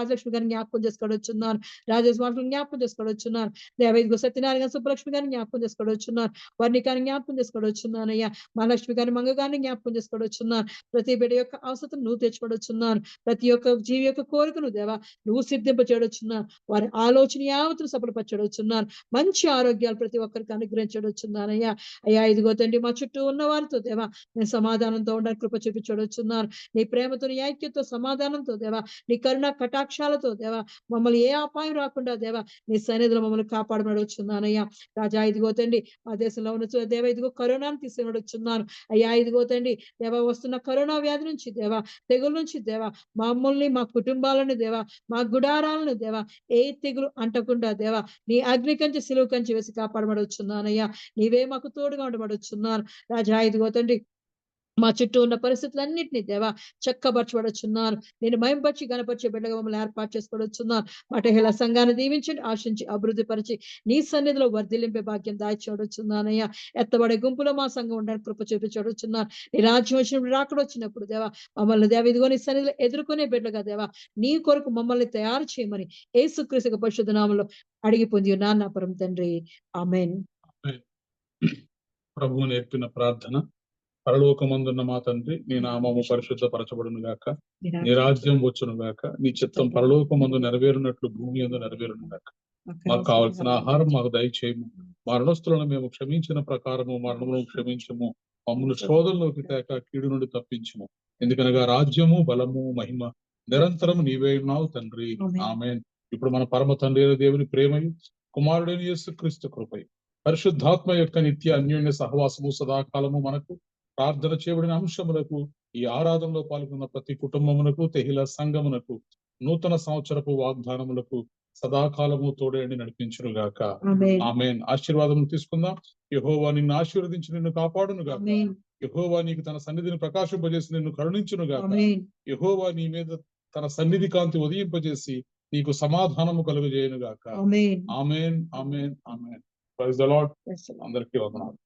ఆజలక్ష్మి గారిని జ్ఞాపకం చేసుకోవచ్చున్నాను. రాజేష్ మాటలు జ్ఞాపకం చేసుకోవచ్చున్నాను. దేవ ఇదిగో సత్యనారాయణ సుబ్బలక్ష్మి గారిని జ్ఞాపకం చేసుకోవచ్చున్నాను. వర్ణికాన్ని జ్ఞాపకం చేసుకోవచ్చున్నానయ్యా. మహాలక్ష్మి గారిని మంగ గారిని జ్ఞాపకం చేసుకోవచ్చున్నాను. ప్రతి బిడ్డ యొక్క అవసరం నువ్వు తెచ్చుకోవచ్చున్నాను. ప్రతి ఒక్క జీవి యొక్క కోరికను దేవా నువ్వు సిద్ధింపచేయవచ్చున్నాను. వారి ఆలోచన యావత్తును సఫలపరచవచ్చున్నాను. మంచి ఆరోగ్యాలు ప్రతి ఒక్కరికి అనుగ్రహించవచ్చున్నానయ్యా. అయ్యా ఇదిగో తండ్రి మా చుట్టూ ఉన్న వారితో దేవా నేను సమాధానంతో ఉండడానికి కృప చూపించవచ్చున్నాను. నీ ప్రేమతో నీ ఐక్యతో సమాధానంతో దేవా నీ కరుణ కటాక్షాలతో దేవా మమ్మల్ని ఏ అపాయం రాకుండా దేవా నీ సన్నిధిలో మమ్మల్ని కాపాడమనవచ్చున్నానయ్యా. రాజా ఇదిగో తండ్రి మా దేశంలో ఉన్న దేవా ఇదిగో కరోనాను తీసుకువచ్చున్నాను. అయ్యా ఇదిగో తండ్రి దేవా వస్తున్న కరోనా వ్యాధి నుంచి దేవా తెగుల నుంచి దేవా మమ్మల్ని మా కుటుంబాలను దేవా మా గుడారాలను దేవా ఏ తెగులు అంటకుండా దేవా నీ అగ్ని కంచి సిలువ కంచి వేసి కాపాడబడవచ్చున్నానయ్యా. నీవే మాకు తోడుగా ఉండబడవచ్చున్నాను. రాజా ఇదిగో తండ్రి మా చుట్టూ ఉన్న పరిస్థితులన్నింటినీ దేవా చక్కబరచబడుచున్నాను. నేను మయంపరిచి గణపరిచే బిడ్డగా మమ్మల్ని ఏర్పాటు చేసుకోవచ్చున్నాను. మటహిల సంఘాన్ని దీవించండి, ఆశించి అభివృద్ధి పరిచి నీ సన్నిధిలో వర్ధిలింపే భాగ్యం దాయిచూడొచ్చున్నానయ్యా. ఎత్తబడే గుంపులో మా సంఘం ఉండడానికి కృప చూపించబడుచున్నాను. నీ రాజ్యం వచ్చినప్పుడు రాకడ వచ్చినప్పుడు దేవా మమ్మల్ని దేవ ఇదిగో నీ సన్నిధిలో ఎదుర్కొనే బిడ్డగా దేవా నీ కొరకు మమ్మల్ని తయారు చేయమని యేసుక్రీస్తు పరిశుద్ధ నామములో అడిగి పొంది ఉన్నాను నా పరమ తండ్రి. ఆమేన్. ప్రభువు నేర్పిన ప్రార్థన. పరలోకమందున్న మా తండ్రి నీ నామము పరిశుద్ధపరచబడును గాక. నీ రాజ్యం వచ్చును గాక. నీ చిత్తం పరలోకమందు నెరవేరునట్లు భూమి యందు నెరవేరును గాక. మాకు కావలసిన ఆహారం మాకు దయచేయము. మరణస్తులను మేము క్షమించిన ప్రకారము మరణములను క్షమించము. మమ్మల్ని శోధనలోకి తేక కీడు నుండి తప్పించము. ఎందుకనగా రాజ్యము బలము మహిమ నిరంతరం నీవే ఉన్నావు తండ్రి. ఆమేన్. ఇప్పుడు మన పరమ తండ్రి అయిన దేవుని ప్రేమయు కుమారుడైన యేసుక్రీస్తు కృపయు పరిశుద్ధాత్మ యొక్క నిత్య అన్యోన్య సహవాసము సదాకాలము మనకు ప్రార్థన చేయబడిన అంశములకు ఈ ఆరాధనలో పాల్గొన్న ప్రతి కుటుంబమునకు తెహిల సంఘమునకు నూతన సంవత్సరపు వాగ్దానములకు సదాకాలము తోడేండి నడిపించును గాక. ఆమేన్. ఆశీర్వాదము తీసుకుందాం. యెహోవా నిన్ను ఆశీర్వదించి నిన్ను కాపాడును గాక. యెహోవా నీకు తన సన్నిధిని ప్రకాశింపజేసి నిన్ను కరుణించును గాక. యెహోవా నీ మీద తన సన్నిధి కాంతి ఉదయింపజేసి నీకు సమాధానము కలుగజేయును గాక. ఆమేన్. ఆమేన్. ఆమేన్. ఆమేన్. Praise the Lord. అందరికీ వందనాలు.